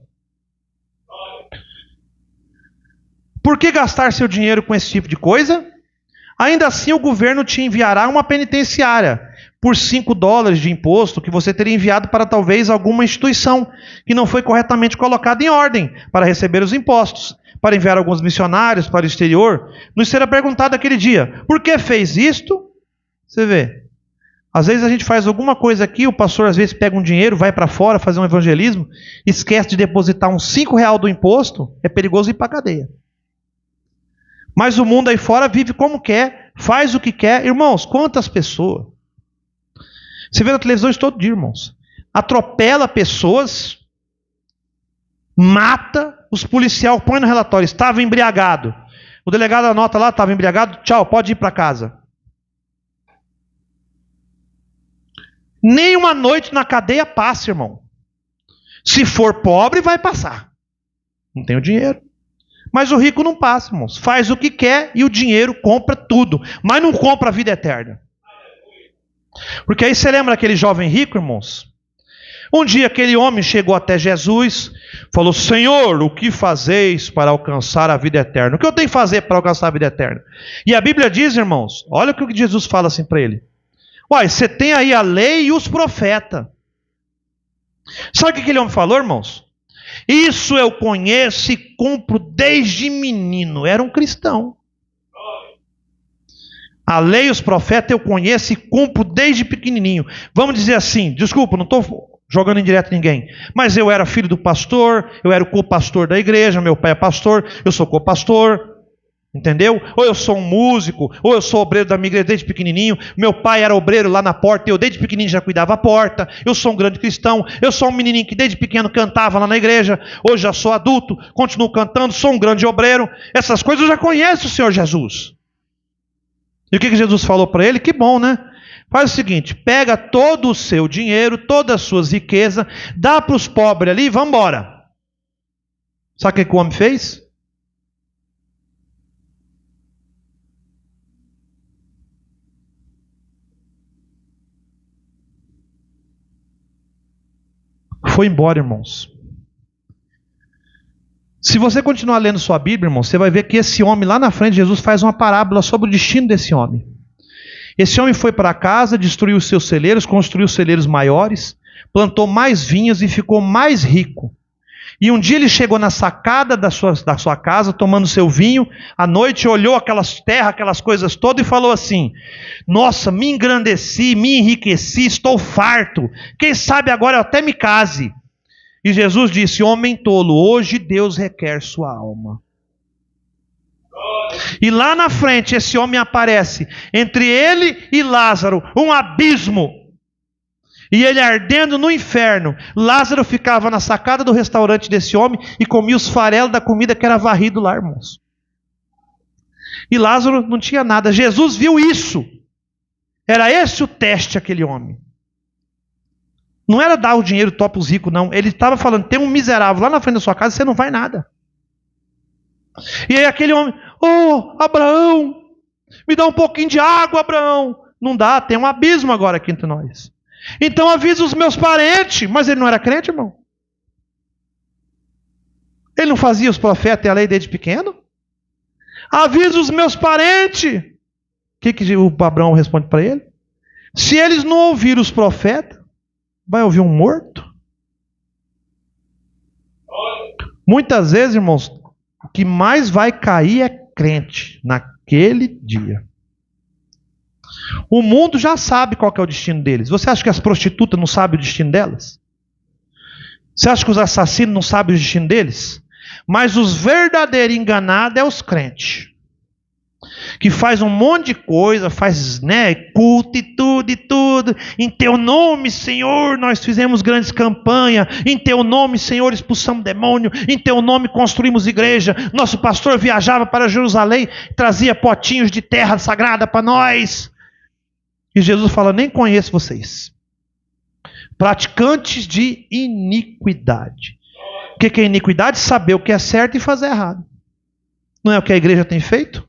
Por que gastar seu dinheiro com esse tipo de coisa? Ainda assim o governo te enviará uma penitenciária por $5 de imposto que você teria enviado para talvez alguma instituição que não foi corretamente colocada em ordem para receber os impostos, para enviar alguns missionários para o exterior. Nos será perguntado aquele dia, por que fez isto? Você vê, às vezes a gente faz alguma coisa aqui, o pastor às vezes pega um dinheiro, vai para fora fazer um evangelismo, esquece de depositar uns R$5 do imposto, é perigoso ir para a cadeia. Mas o mundo aí fora vive como quer, faz o que quer. Irmãos, quantas pessoas? Você vê na televisão isso todo dia, irmãos. Atropela pessoas, mata, os policiais põem no relatório, estava embriagado. O delegado anota lá, estava embriagado, tchau, pode ir para casa. Nem uma noite na cadeia passa, irmão. Se for pobre, vai passar. Não tem o dinheiro. Mas o rico não passa, irmãos. Faz o que quer e o dinheiro compra tudo. Mas não compra a vida eterna. Porque aí você lembra aquele jovem rico, irmãos? Um dia aquele homem chegou até Jesus, falou, Senhor, o que fazeis para alcançar a vida eterna? O que eu tenho que fazer para alcançar a vida eterna? E a Bíblia diz, irmãos, olha o que Jesus fala assim para ele. Uai, você tem aí a lei e os profetas. Sabe o que aquele homem falou, irmãos? Isso eu conheço e cumpro desde menino. Era um cristão. A lei e os profetas eu conheço e cumpro desde pequenininho. Vamos dizer assim, desculpa, não estou jogando indireto ninguém, mas eu era filho do pastor, eu era o co-pastor da igreja, meu pai é pastor, eu sou co-pastor. Entendeu? Ou eu sou um músico, ou eu sou obreiro da minha igreja desde pequenininho. Meu pai era obreiro lá na porta, eu desde pequenininho já cuidava a porta. Eu sou um grande cristão. Eu sou um menininho que desde pequeno cantava lá na igreja. Hoje já sou adulto, continuo cantando, sou um grande obreiro. Essas coisas eu já conheço o Senhor Jesus. E o que Jesus falou para ele? Que bom, né? Faz o seguinte, pega todo o seu dinheiro, todas as suas riquezas, dá para os pobres ali e vamos embora. Sabe o que o homem fez? Foi embora, irmãos. Se você continuar lendo sua Bíblia, irmão, você vai ver que esse homem lá na frente, Jesus faz uma parábola sobre o destino desse homem. Esse homem foi para casa, destruiu os seus celeiros, construiu celeiros maiores, plantou mais vinhas e ficou mais rico. E um dia ele chegou na sacada da sua casa, tomando seu vinho, à noite olhou aquelas terras, aquelas coisas todas e falou assim, nossa, me engrandeci, me enriqueci, estou farto, quem sabe agora eu até me case. E Jesus disse, homem tolo, hoje Deus requer sua alma. E lá na frente esse homem aparece, entre ele e Lázaro, um abismo. E ele ardendo no inferno, Lázaro ficava na sacada do restaurante desse homem e comia os farelos da comida que era varrido lá, irmãos. E Lázaro não tinha nada. Jesus viu isso. Era esse o teste aquele homem. Não era dar o dinheiro top os ricos, não. Ele estava falando, tem um miserável lá na frente da sua casa, você não vai nada. E aí aquele homem, Abraão, me dá um pouquinho de água, Abraão. Não dá, tem um abismo agora aqui entre nós. Então avisa os meus parentes. Mas ele não era crente, irmão? Ele não fazia os profetas e a lei desde pequeno? Avisa os meus parentes. O que o Abraão responde para ele? Se eles não ouvirem os profetas, vai ouvir um morto? Muitas vezes, irmãos, o que mais vai cair é crente naquele dia. O mundo já sabe qual que é o destino deles. Você acha que as prostitutas não sabem o destino delas? Você acha que os assassinos não sabem o destino deles? Mas os verdadeiros enganados é os crentes. Que faz um monte de coisa, faz, culto e tudo. Em teu nome, Senhor, nós fizemos grandes campanhas. Em teu nome, Senhor, expulsamos demônio. Em teu nome construímos igreja. Nosso pastor viajava para Jerusalém, trazia potinhos de terra sagrada para nós. E Jesus fala: nem conheço vocês, praticantes de iniquidade. O que é iniquidade? Saber o que é certo e fazer errado. Não é o que a igreja tem feito?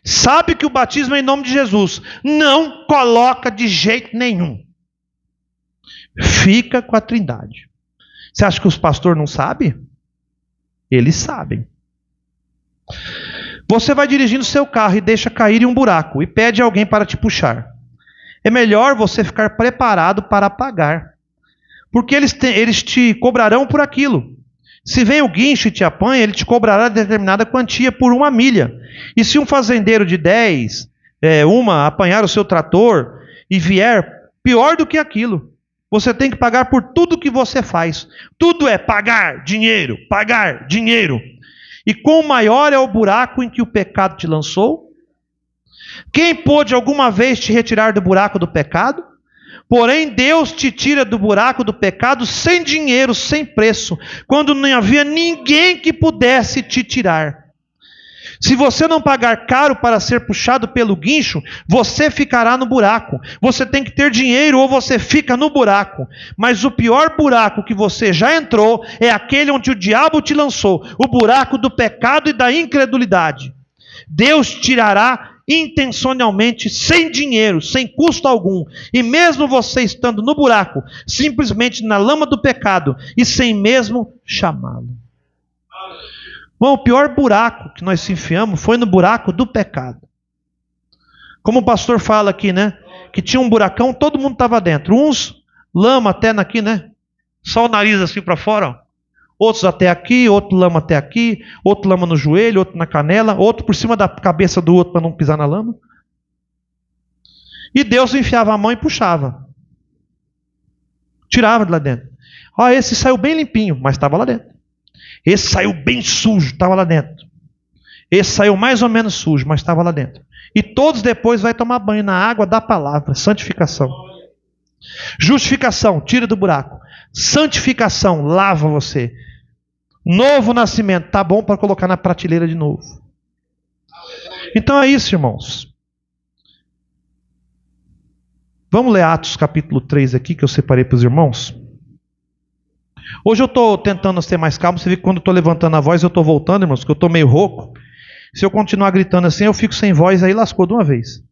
Sabe que o batismo é em nome de Jesus, não coloca de jeito nenhum. Fica com a Trindade. Você acha que os pastores não sabem? Eles sabem. Você vai dirigindo seu carro e deixa cair em um buraco e pede alguém para te puxar. É melhor você ficar preparado para pagar, porque eles te cobrarão por aquilo. Se vem o guincho e te apanha, ele te cobrará determinada quantia por 1 milha. E se um fazendeiro de 10, apanhar o seu trator e vier pior do que aquilo, você tem que pagar por tudo que você faz. Tudo é pagar dinheiro, pagar dinheiro. E quão maior é o buraco em que o pecado te lançou? Quem pôde alguma vez te retirar do buraco do pecado? Porém, Deus te tira do buraco do pecado sem dinheiro, sem preço, quando não havia ninguém que pudesse te tirar. Se você não pagar caro para ser puxado pelo guincho, você ficará no buraco. Você tem que ter dinheiro ou você fica no buraco. Mas o pior buraco que você já entrou é aquele onde o diabo te lançou, o buraco do pecado e da incredulidade. Deus tirará intencionalmente, sem dinheiro, sem custo algum, e mesmo você estando no buraco, simplesmente na lama do pecado, e sem mesmo chamá-lo. Bom, o pior buraco que nós se enfiamos foi no buraco do pecado. Como o pastor fala aqui, que tinha um buracão, todo mundo estava dentro. Uns, lama até aqui, só o nariz assim para fora, ó. Outros até aqui, outro lama até aqui, outro lama no joelho, outro na canela, outro por cima da cabeça do outro para não pisar na lama. E Deus enfiava a mão e puxava. Tirava de lá dentro. Esse saiu bem limpinho, mas estava lá dentro. Esse saiu bem sujo, estava lá dentro. Esse saiu mais ou menos sujo, mas estava lá dentro. E todos depois vai tomar banho na água da palavra, santificação. Justificação, tira do buraco. Santificação, lava você. Novo nascimento, tá bom para colocar na prateleira de novo. Então é isso, irmãos. Vamos ler Atos capítulo 3 aqui, que eu separei para os irmãos. Hoje eu estou tentando ser mais calmo. Você vê que quando eu estou levantando a voz, eu estou voltando, irmãos, porque eu estou meio rouco. Se eu continuar gritando assim, eu fico sem voz, aí lascou de uma vez.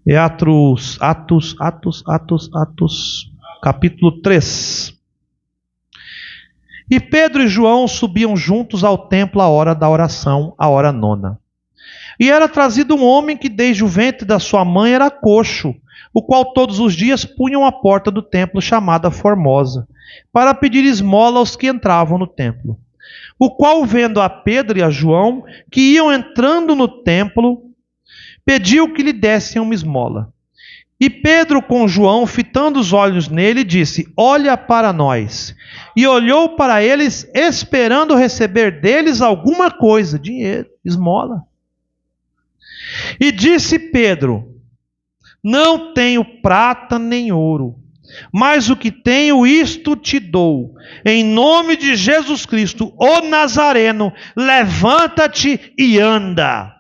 É Atos, capítulo 3. E Pedro e João subiam juntos ao templo à hora da oração, à hora 9. E era trazido um homem que desde o ventre da sua mãe era coxo, o qual todos os dias punham à porta do templo chamada Formosa, para pedir esmola aos que entravam no templo. O qual, vendo a Pedro e a João, que iam entrando no templo, pediu que lhe dessem uma esmola. E Pedro com João, fitando os olhos nele, disse: olha para nós. E olhou para eles, esperando receber deles alguma coisa, dinheiro, esmola. E disse Pedro: não tenho prata nem ouro, mas o que tenho, isto te dou. Em nome de Jesus Cristo, o Nazareno, levanta-te e anda.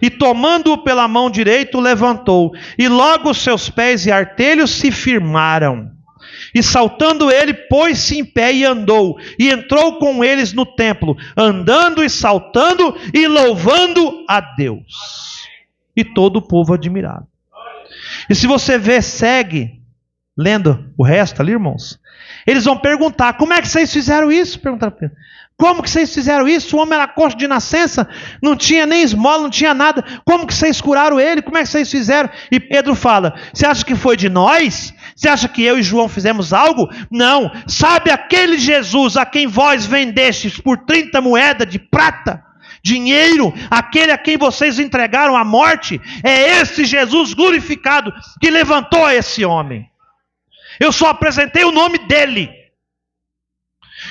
E tomando-o pela mão direita, o levantou. E logo os seus pés e artelhos se firmaram. E saltando ele, pôs-se em pé e andou. E entrou com eles no templo, andando e saltando e louvando a Deus. E todo o povo admirado. E se você segue lendo o resto ali, irmãos, eles vão perguntar: como é que vocês fizeram isso? Perguntaram para ele. Como que vocês fizeram isso? O homem era coxo de nascença, não tinha nem esmola, não tinha nada. Como que vocês curaram ele? Como é que vocês fizeram? E Pedro fala: você acha que foi de nós? Você acha que eu e João fizemos algo? Não. Sabe aquele Jesus a quem vós vendestes por 30 moedas de prata? Dinheiro, aquele a quem vocês entregaram à morte? É esse Jesus glorificado que levantou esse homem. Eu só apresentei o nome dele.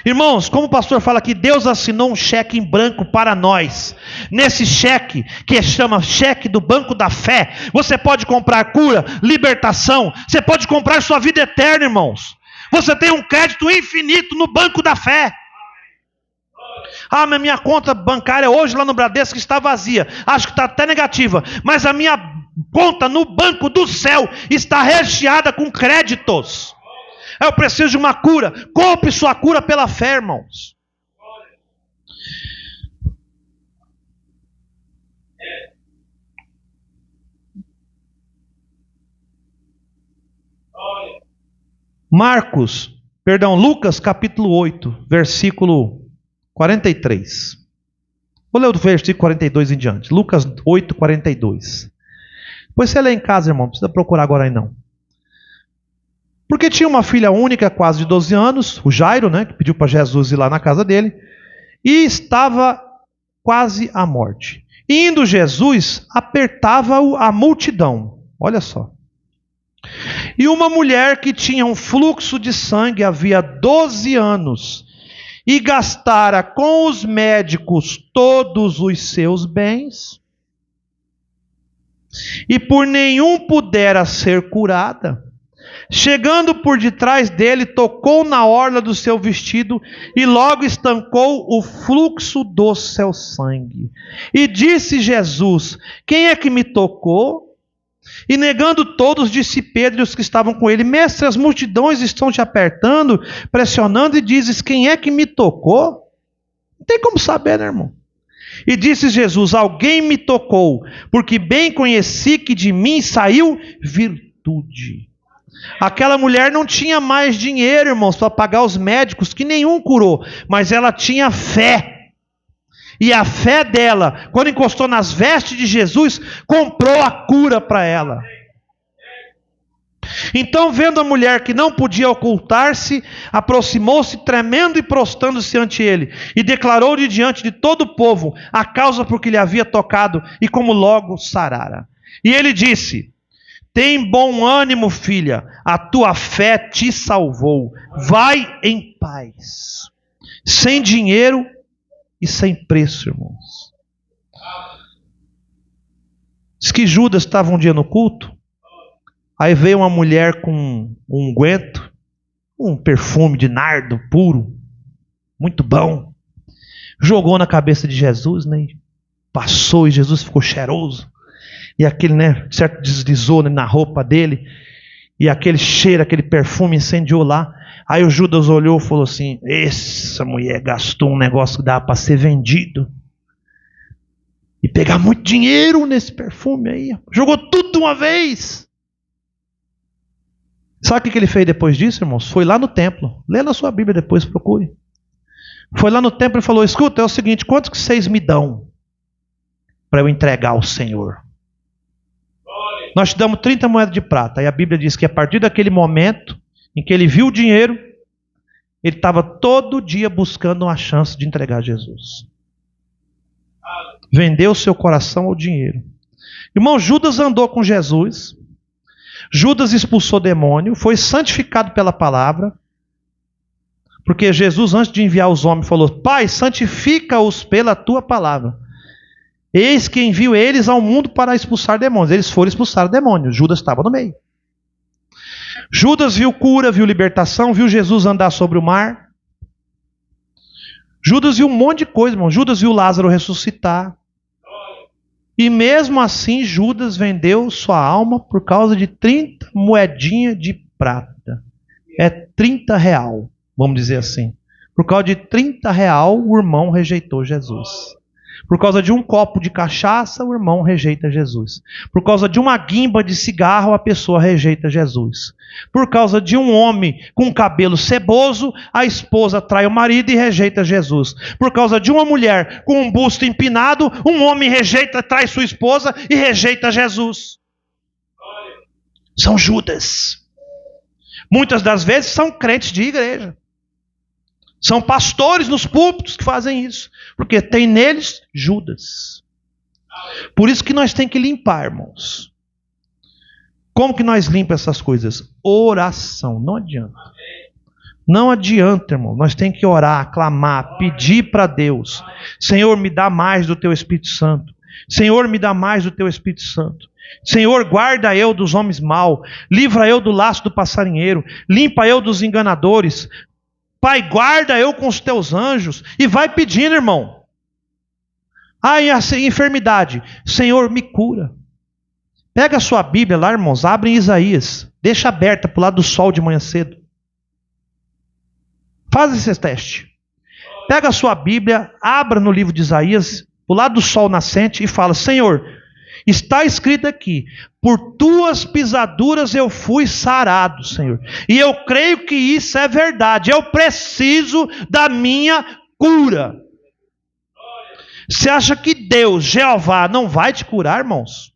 Irmãos, como o pastor fala aqui, Deus assinou um cheque em branco para nós. Nesse cheque, que chama cheque do banco da fé, você pode comprar cura, libertação, você pode comprar sua vida eterna, irmãos. Você tem um crédito infinito no banco da fé. Ah, mas minha conta bancária hoje lá no Bradesco está vazia. Acho que está até negativa. Mas a minha conta no banco do céu está recheada com créditos. Eu preciso de uma cura. Compre sua cura pela fé, irmãos. Lucas capítulo 8, versículo 43. Vou ler o versículo 42 em diante. Lucas 8, 42. Depois você lê em casa, irmão. Não precisa procurar agora aí não. Porque tinha uma filha única, quase de 12 anos, o Jairo, né, que pediu para Jesus ir lá na casa dele, e estava quase à morte. E indo Jesus, apertava-o a multidão. Olha só. E uma mulher que tinha um fluxo de sangue havia 12 anos, e gastara com os médicos todos os seus bens, e por nenhum pudera ser curada, chegando por detrás dele, tocou na orla do seu vestido, e logo estancou o fluxo do seu sangue. E disse Jesus: quem é que me tocou? E negando todos, disse Pedro e os que estavam com ele: mestre, as multidões estão te apertando, pressionando, e dizes: quem é que me tocou? Não tem como saber, né, irmão? E disse Jesus: alguém me tocou, porque bem conheci que de mim saiu virtude. Aquela mulher não tinha mais dinheiro, irmãos, para pagar os médicos, que nenhum curou, mas ela tinha fé. E a fé dela, quando encostou nas vestes de Jesus, comprou a cura para ela. Então, vendo a mulher que não podia ocultar-se, aproximou-se tremendo e prostrando-se ante ele, e declarou-lhe diante de todo o povo a causa por que lhe havia tocado, e como logo sarara. E ele disse: tem bom ânimo, filha, a tua fé te salvou. Vai em paz. Sem dinheiro e sem preço, irmãos. Diz que Judas estava um dia no culto. Aí veio uma mulher com um unguento, um perfume de nardo puro, muito bom. Jogou na cabeça de Jesus, né? Passou e Jesus ficou cheiroso. E aquele, né, certo, deslizou, né, na roupa dele. E aquele cheiro, aquele perfume incendiou lá. Aí o Judas olhou e falou assim: essa mulher gastou um negócio que dava para ser vendido. E pegar muito dinheiro nesse perfume aí. Jogou tudo de uma vez. Sabe o que ele fez depois disso, irmãos? Foi lá no templo. Lê na sua Bíblia depois, procure. Foi lá no templo e falou: escuta, é o seguinte, quantos que vocês me dão para eu entregar ao Senhor? Nós te damos 30 moedas de prata. E a Bíblia diz que a partir daquele momento em que ele viu o dinheiro, ele estava todo dia buscando uma chance de entregar a Jesus. Vendeu seu coração ao dinheiro. Irmão, Judas andou com Jesus. Judas expulsou demônio, foi santificado pela palavra. Porque Jesus, antes de enviar os homens, falou: Pai, santifica-os pela tua palavra. Eis que envio eles ao mundo para expulsar demônios. Eles foram expulsar demônios. Judas estava no meio. Judas viu cura, viu libertação, viu Jesus andar sobre o mar. Judas viu um monte de coisa, irmão. Judas viu Lázaro ressuscitar. E mesmo assim, Judas vendeu sua alma por causa de 30 moedinhas de prata. É 30 real, vamos dizer assim. Por causa de 30 real, o irmão rejeitou Jesus. Por causa de um copo de cachaça, o irmão rejeita Jesus. Por causa de uma guimba de cigarro, a pessoa rejeita Jesus. Por causa de um homem com cabelo ceboso, a esposa trai o marido e rejeita Jesus. Por causa de uma mulher com um busto empinado, um homem trai sua esposa e rejeita Jesus. São Judas. Muitas das vezes são crentes de igreja. São pastores nos púlpitos que fazem isso. Porque tem neles Judas. Por isso que nós temos que limpar, irmãos. Como que nós limpamos essas coisas? Oração. Não adianta. Não adianta, irmão. Nós temos que orar, clamar, pedir para Deus. Senhor, me dá mais do Teu Espírito Santo. Senhor, me dá mais do Teu Espírito Santo. Senhor, guarda eu dos homens maus. Livra eu do laço do passarinheiro. Limpa eu dos enganadores. Pai, guarda eu com os Teus anjos. E vai pedindo, irmão. Ah, e a enfermidade. Senhor, me cura. Pega a sua Bíblia lá, irmãos. Abre em Isaías. Deixa aberta para o lado do sol de manhã cedo. Faz esse teste. Pega a sua Bíblia, abra no livro de Isaías, do lado do sol nascente, e fala: Senhor, está escrito aqui, por tuas pisaduras eu fui sarado, Senhor. E eu creio que isso é verdade. Eu preciso da minha cura. Você acha que Deus, Jeová, não vai te curar, irmãos?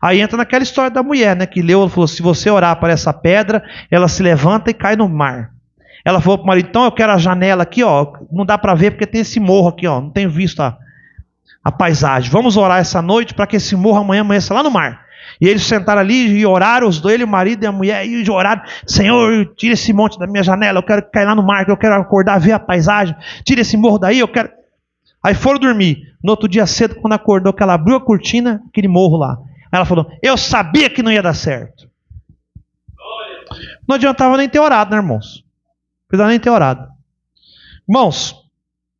Aí entra naquela história da mulher, né? Que leu, ela falou: se você orar para essa pedra, ela se levanta e cai no mar. Ela falou para o marido: então eu quero a janela aqui, ó. Não dá para ver porque tem esse morro aqui, ó. Não tenho visto a paisagem. Vamos orar essa noite para que esse morro amanhã amanheça lá no mar. E eles sentaram ali e oraram, os dois, ele, o marido e a mulher, e oraram: Senhor, tira esse monte da minha janela, eu quero cair lá no mar, eu quero acordar, ver a paisagem. Tira esse morro daí, eu quero... Aí foram dormir. No outro dia cedo, quando acordou, que ela abriu a cortina, aquele morro lá. Aí ela falou: eu sabia que não ia dar certo. Não adiantava nem ter orado, né, irmãos? Não precisava nem ter orado. Irmãos,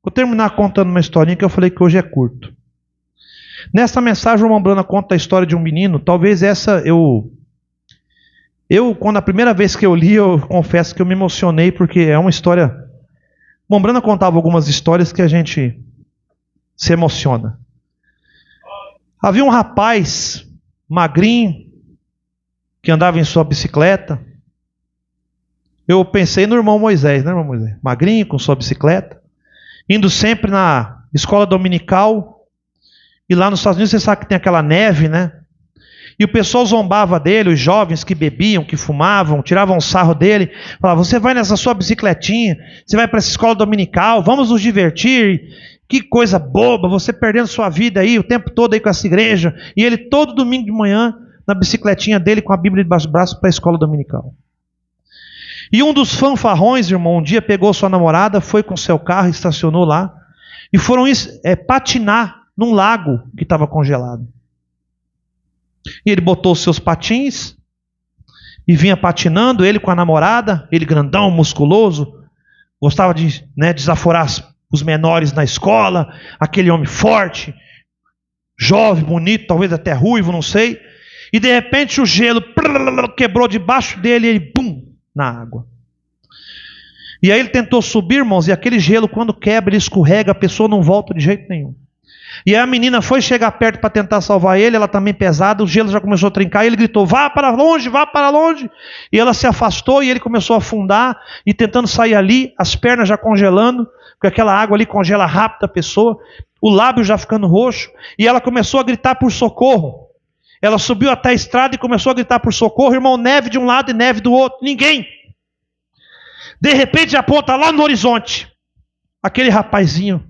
vou terminar contando uma historinha que eu falei que hoje é curto. Nessa mensagem, o irmão Brana conta a história de um menino. Talvez essa eu quando a primeira vez que eu li, eu confesso que eu me emocionei, porque é uma história... O irmão Brana contava algumas histórias que a gente se emociona. Havia um rapaz magrinho que andava em sua bicicleta. Eu pensei no irmão Moisés, né, irmão Moisés? Magrinho, com sua bicicleta, indo sempre na escola dominical. E lá nos Estados Unidos você sabe que tem aquela neve, né? E o pessoal zombava dele, os jovens que bebiam, que fumavam, tiravam sarro dele. Falavam: você vai nessa sua bicicletinha, você vai para essa escola dominical, vamos nos divertir. Que coisa boba, você perdendo sua vida aí, o tempo todo aí com essa igreja. E ele todo domingo de manhã, na bicicletinha dele, com a Bíblia debaixo do braço, para a escola dominical. E um dos fanfarrões, irmão, um dia pegou sua namorada, foi com seu carro, estacionou lá, e foram patinar num lago que estava congelado. E ele botou os seus patins e vinha patinando, ele com a namorada, ele grandão, musculoso, gostava de desaforar os menores na escola, aquele homem forte, jovem, bonito, talvez até ruivo, não sei. E de repente o gelo quebrou debaixo dele e ele, bum, na água. E aí ele tentou subir, irmãos, e aquele gelo, quando quebra, ele escorrega, a pessoa não volta de jeito nenhum. E aí a menina foi chegar perto para tentar salvar ele, ela também pesada, o gelo já começou a trincar, e ele gritou: vá para longe, vá para longe. E ela se afastou e ele começou a afundar, e tentando sair ali, as pernas já congelando, porque aquela água ali congela rápido a pessoa, o lábio já ficando roxo, e ela começou a gritar por socorro. Ela subiu até a estrada e começou a gritar por socorro, irmão, neve de um lado e neve do outro, ninguém. De repente aponta lá no horizonte aquele rapazinho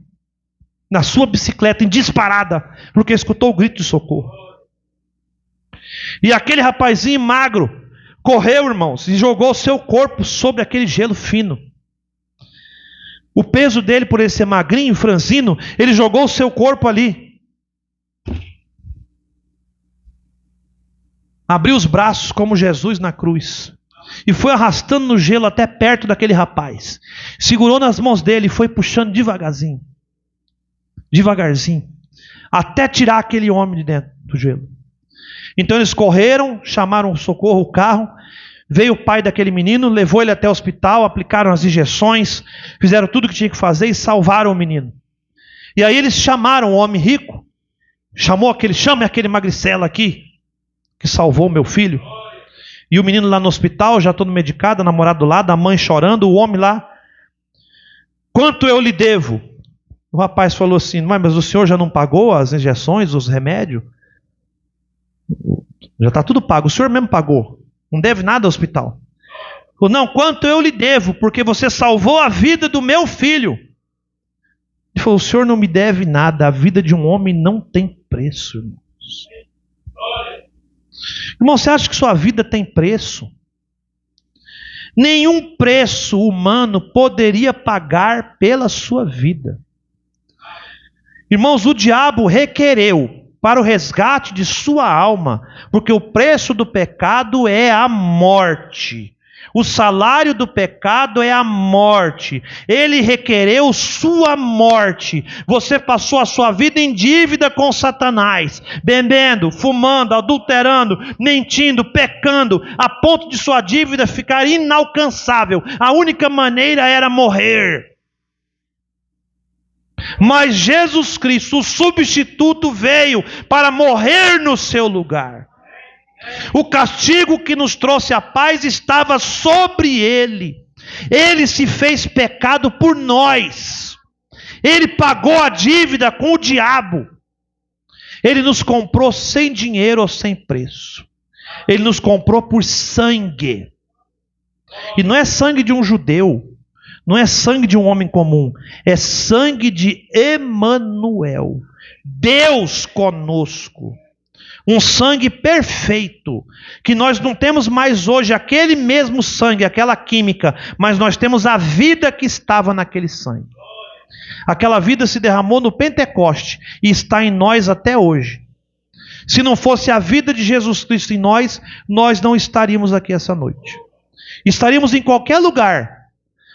na sua bicicleta em disparada, porque escutou o grito de socorro. E aquele rapazinho magro correu, irmãos, e jogou o seu corpo sobre aquele gelo fino. O peso dele, por ele ser magrinho, franzino, ele jogou o seu corpo ali. Abriu os braços como Jesus na cruz. E foi arrastando no gelo até perto daquele rapaz. Segurou nas mãos dele e foi puxando devagarzinho. Devagarzinho. Até tirar aquele homem de dentro do gelo. Então eles correram, chamaram o socorro, o carro. Veio o pai daquele menino, levou ele até o hospital, aplicaram as injeções, fizeram tudo o que tinha que fazer e salvaram o menino. E aí eles chamaram o homem rico. Chame aquele magricela aqui, que salvou meu filho. E o menino lá no hospital, já todo medicado, a namorada do lado, a mãe chorando, o homem lá: quanto eu lhe devo? O rapaz falou assim: mas o senhor já não pagou as injeções, os remédios? Já está tudo pago, o senhor mesmo pagou, não deve nada ao hospital. Falou, não, quanto eu lhe devo, porque você salvou a vida do meu filho. Ele falou, o senhor não me deve nada, a vida de um homem não tem preço, irmãos. Irmão, você acha que sua vida tem preço? Nenhum preço humano poderia pagar pela sua vida. Irmãos, o diabo requereu para o resgate de sua alma, porque o preço do pecado é a morte. O salário do pecado é a morte. Ele requereu sua morte. Você passou a sua vida em dívida com Satanás, bebendo, fumando, adulterando, mentindo, pecando, a ponto de sua dívida ficar inalcançável. A única maneira era morrer. Mas Jesus Cristo, o substituto, veio para morrer no seu lugar. O castigo que nos trouxe a paz estava sobre ele. Ele se fez pecado por nós. Ele pagou a dívida com o diabo. Ele nos comprou sem dinheiro ou sem preço. Ele nos comprou por sangue. E não é sangue de um judeu. Não é sangue de um homem comum. É sangue de Emanuel. Deus conosco. Um sangue perfeito, que nós não temos mais hoje aquele mesmo sangue, aquela química, mas nós temos a vida que estava naquele sangue. Aquela vida se derramou no Pentecoste e está em nós até hoje. Se não fosse a vida de Jesus Cristo em nós, nós não estaríamos aqui essa noite. Estaríamos em qualquer lugar,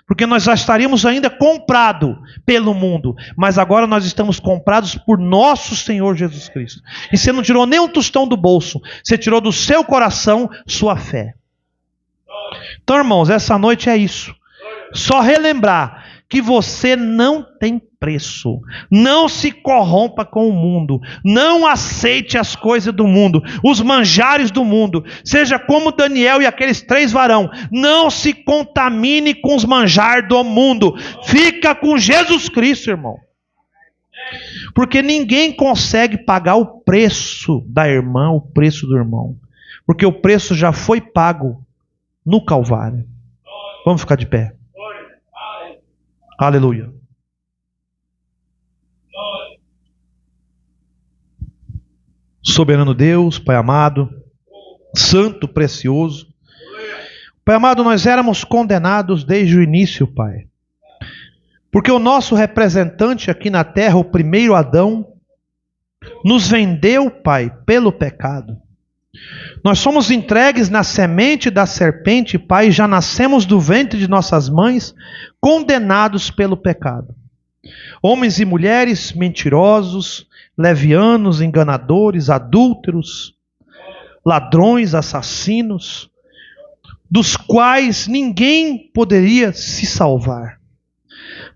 porque nós já estaríamos ainda comprados pelo mundo. Mas agora nós estamos comprados por nosso Senhor Jesus Cristo. E você não tirou nem um tostão do bolso. Você tirou do seu coração sua fé. Então, irmãos, essa noite é isso. Só relembrar que você não tem preço. Não se corrompa com o mundo. Não aceite as coisas do mundo, os manjares do mundo. Seja como Daniel e aqueles 3 varão. Não se contamine com os manjares do mundo. Fica com Jesus Cristo, irmão. Porque ninguém consegue pagar o preço da irmã, o preço do irmão. Porque o preço já foi pago no Calvário. Vamos ficar de pé. Aleluia. Soberano Deus, Pai amado, santo, precioso. Pai amado, nós éramos condenados desde o início, Pai. Porque o nosso representante aqui na terra, o primeiro Adão, nos vendeu, Pai, pelo pecado. Nós somos entregues na semente da serpente, Pai, e já nascemos do ventre de nossas mães, condenados pelo pecado. Homens e mulheres mentirosos, levianos, enganadores, adúlteros, ladrões, assassinos, dos quais ninguém poderia se salvar.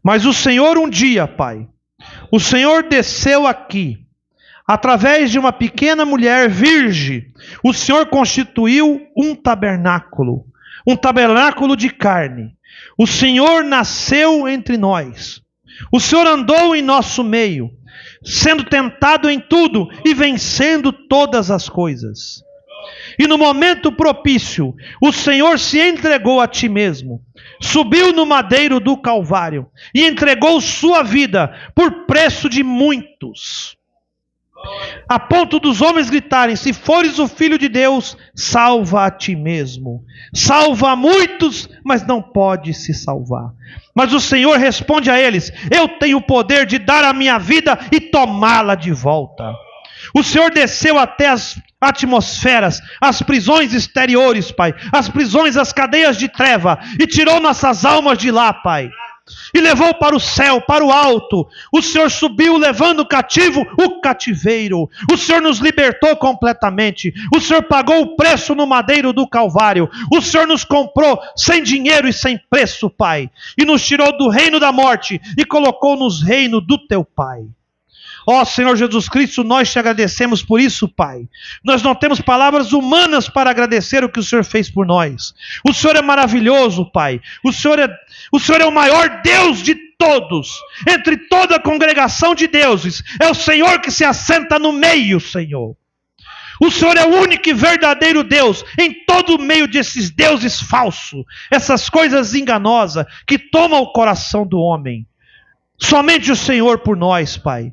Mas o Senhor um dia, Pai, o Senhor desceu aqui, através de uma pequena mulher virgem, o Senhor constituiu um tabernáculo de carne. O Senhor nasceu entre nós. O Senhor andou em nosso meio, sendo tentado em tudo e vencendo todas as coisas. E no momento propício, o Senhor se entregou a ti mesmo, subiu no madeiro do Calvário e entregou sua vida por preço de muitos. A ponto dos homens gritarem: se fores o Filho de Deus, salva a ti mesmo. Salva a muitos, mas não pode se salvar. Mas o Senhor responde a eles: eu tenho o poder de dar a minha vida e tomá-la de volta. O Senhor desceu até as atmosferas, as prisões exteriores, Pai, as prisões, as cadeias de treva, e tirou nossas almas de lá, Pai, e levou para o céu, para o alto. O Senhor subiu levando cativo o cativeiro. O Senhor nos libertou completamente. O Senhor pagou o preço no madeiro do Calvário. O Senhor nos comprou sem dinheiro e sem preço, Pai, e nos tirou do reino da morte e colocou nos reino do teu Pai. Ó Senhor Jesus Cristo, nós te agradecemos por isso, Pai. Nós não temos palavras humanas para agradecer o que o Senhor fez por nós. O Senhor é maravilhoso, Pai. O Senhor é o maior Deus de todos. Entre toda a congregação de deuses, é o Senhor que se assenta no meio, Senhor. O Senhor é o único e verdadeiro Deus em todo o meio desses deuses falsos, essas coisas enganosas que tomam o coração do homem. Somente o Senhor por nós, Pai.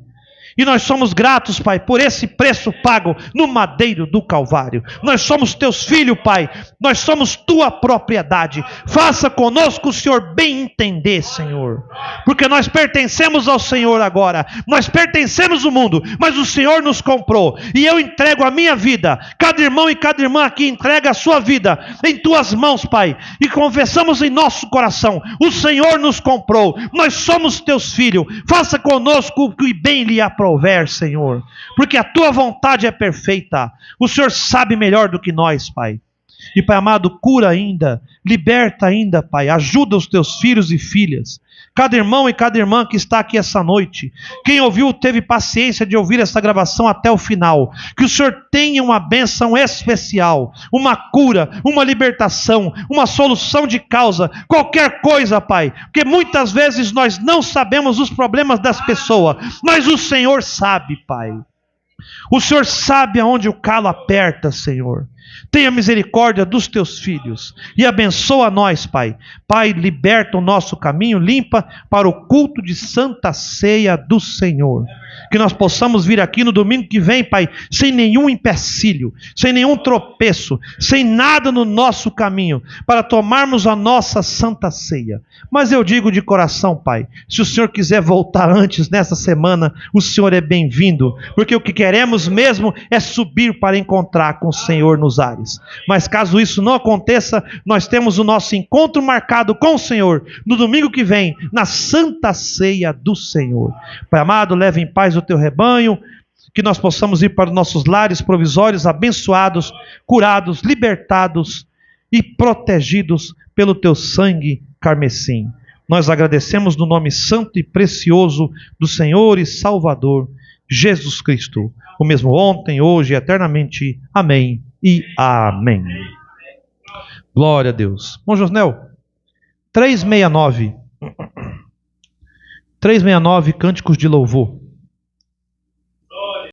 E nós somos gratos, Pai, por esse preço pago no madeiro do Calvário. Nós somos teus filhos, Pai. Nós somos tua propriedade. Faça conosco o Senhor bem entender, Senhor. Porque nós pertencemos ao Senhor agora. Nós pertencemos ao mundo, mas o Senhor nos comprou. E eu entrego a minha vida. Cada irmão e cada irmã aqui entrega a sua vida em tuas mãos, Pai. E confessamos em nosso coração: o Senhor nos comprou. Nós somos teus filhos. Faça conosco o que bem lhe aprouver, Senhor, porque a tua vontade é perfeita. O Senhor sabe melhor do que nós, Pai. E, Pai amado, cura ainda, liberta ainda, Pai, ajuda os teus filhos e filhas, cada irmão e cada irmã que está aqui essa noite. Quem ouviu teve paciência de ouvir essa gravação até o final. Que o Senhor tenha uma bênção especial, uma cura, uma libertação, uma solução de causa, qualquer coisa, Pai, porque muitas vezes nós não sabemos os problemas das pessoas, mas o Senhor sabe, Pai. O Senhor sabe aonde o calo aperta, Senhor. Tenha misericórdia dos teus filhos e abençoa nós, Pai. Pai, liberta o nosso caminho, limpa para o culto de Santa Ceia do Senhor. Que nós possamos vir aqui no domingo que vem, Pai, sem nenhum empecilho, sem nenhum tropeço, sem nada no nosso caminho, para tomarmos a nossa Santa Ceia. Mas eu digo de coração, Pai, se o Senhor quiser voltar antes nessa semana, o Senhor é bem-vindo, porque o que queremos mesmo é subir para encontrar com o Senhor nos ares. Mas caso isso não aconteça, nós temos o nosso encontro marcado com o Senhor no domingo que vem, na Santa Ceia do Senhor. Pai amado, leve em paz o teu rebanho, que nós possamos ir para os nossos lares provisórios, abençoados, curados, libertados e protegidos pelo teu sangue carmesim. Nós agradecemos no nome santo e precioso do Senhor e Salvador Jesus Cristo, o mesmo ontem, hoje e eternamente. Amém e amém. Glória a Deus. Bom, Josnel, 369, Cânticos de Louvor.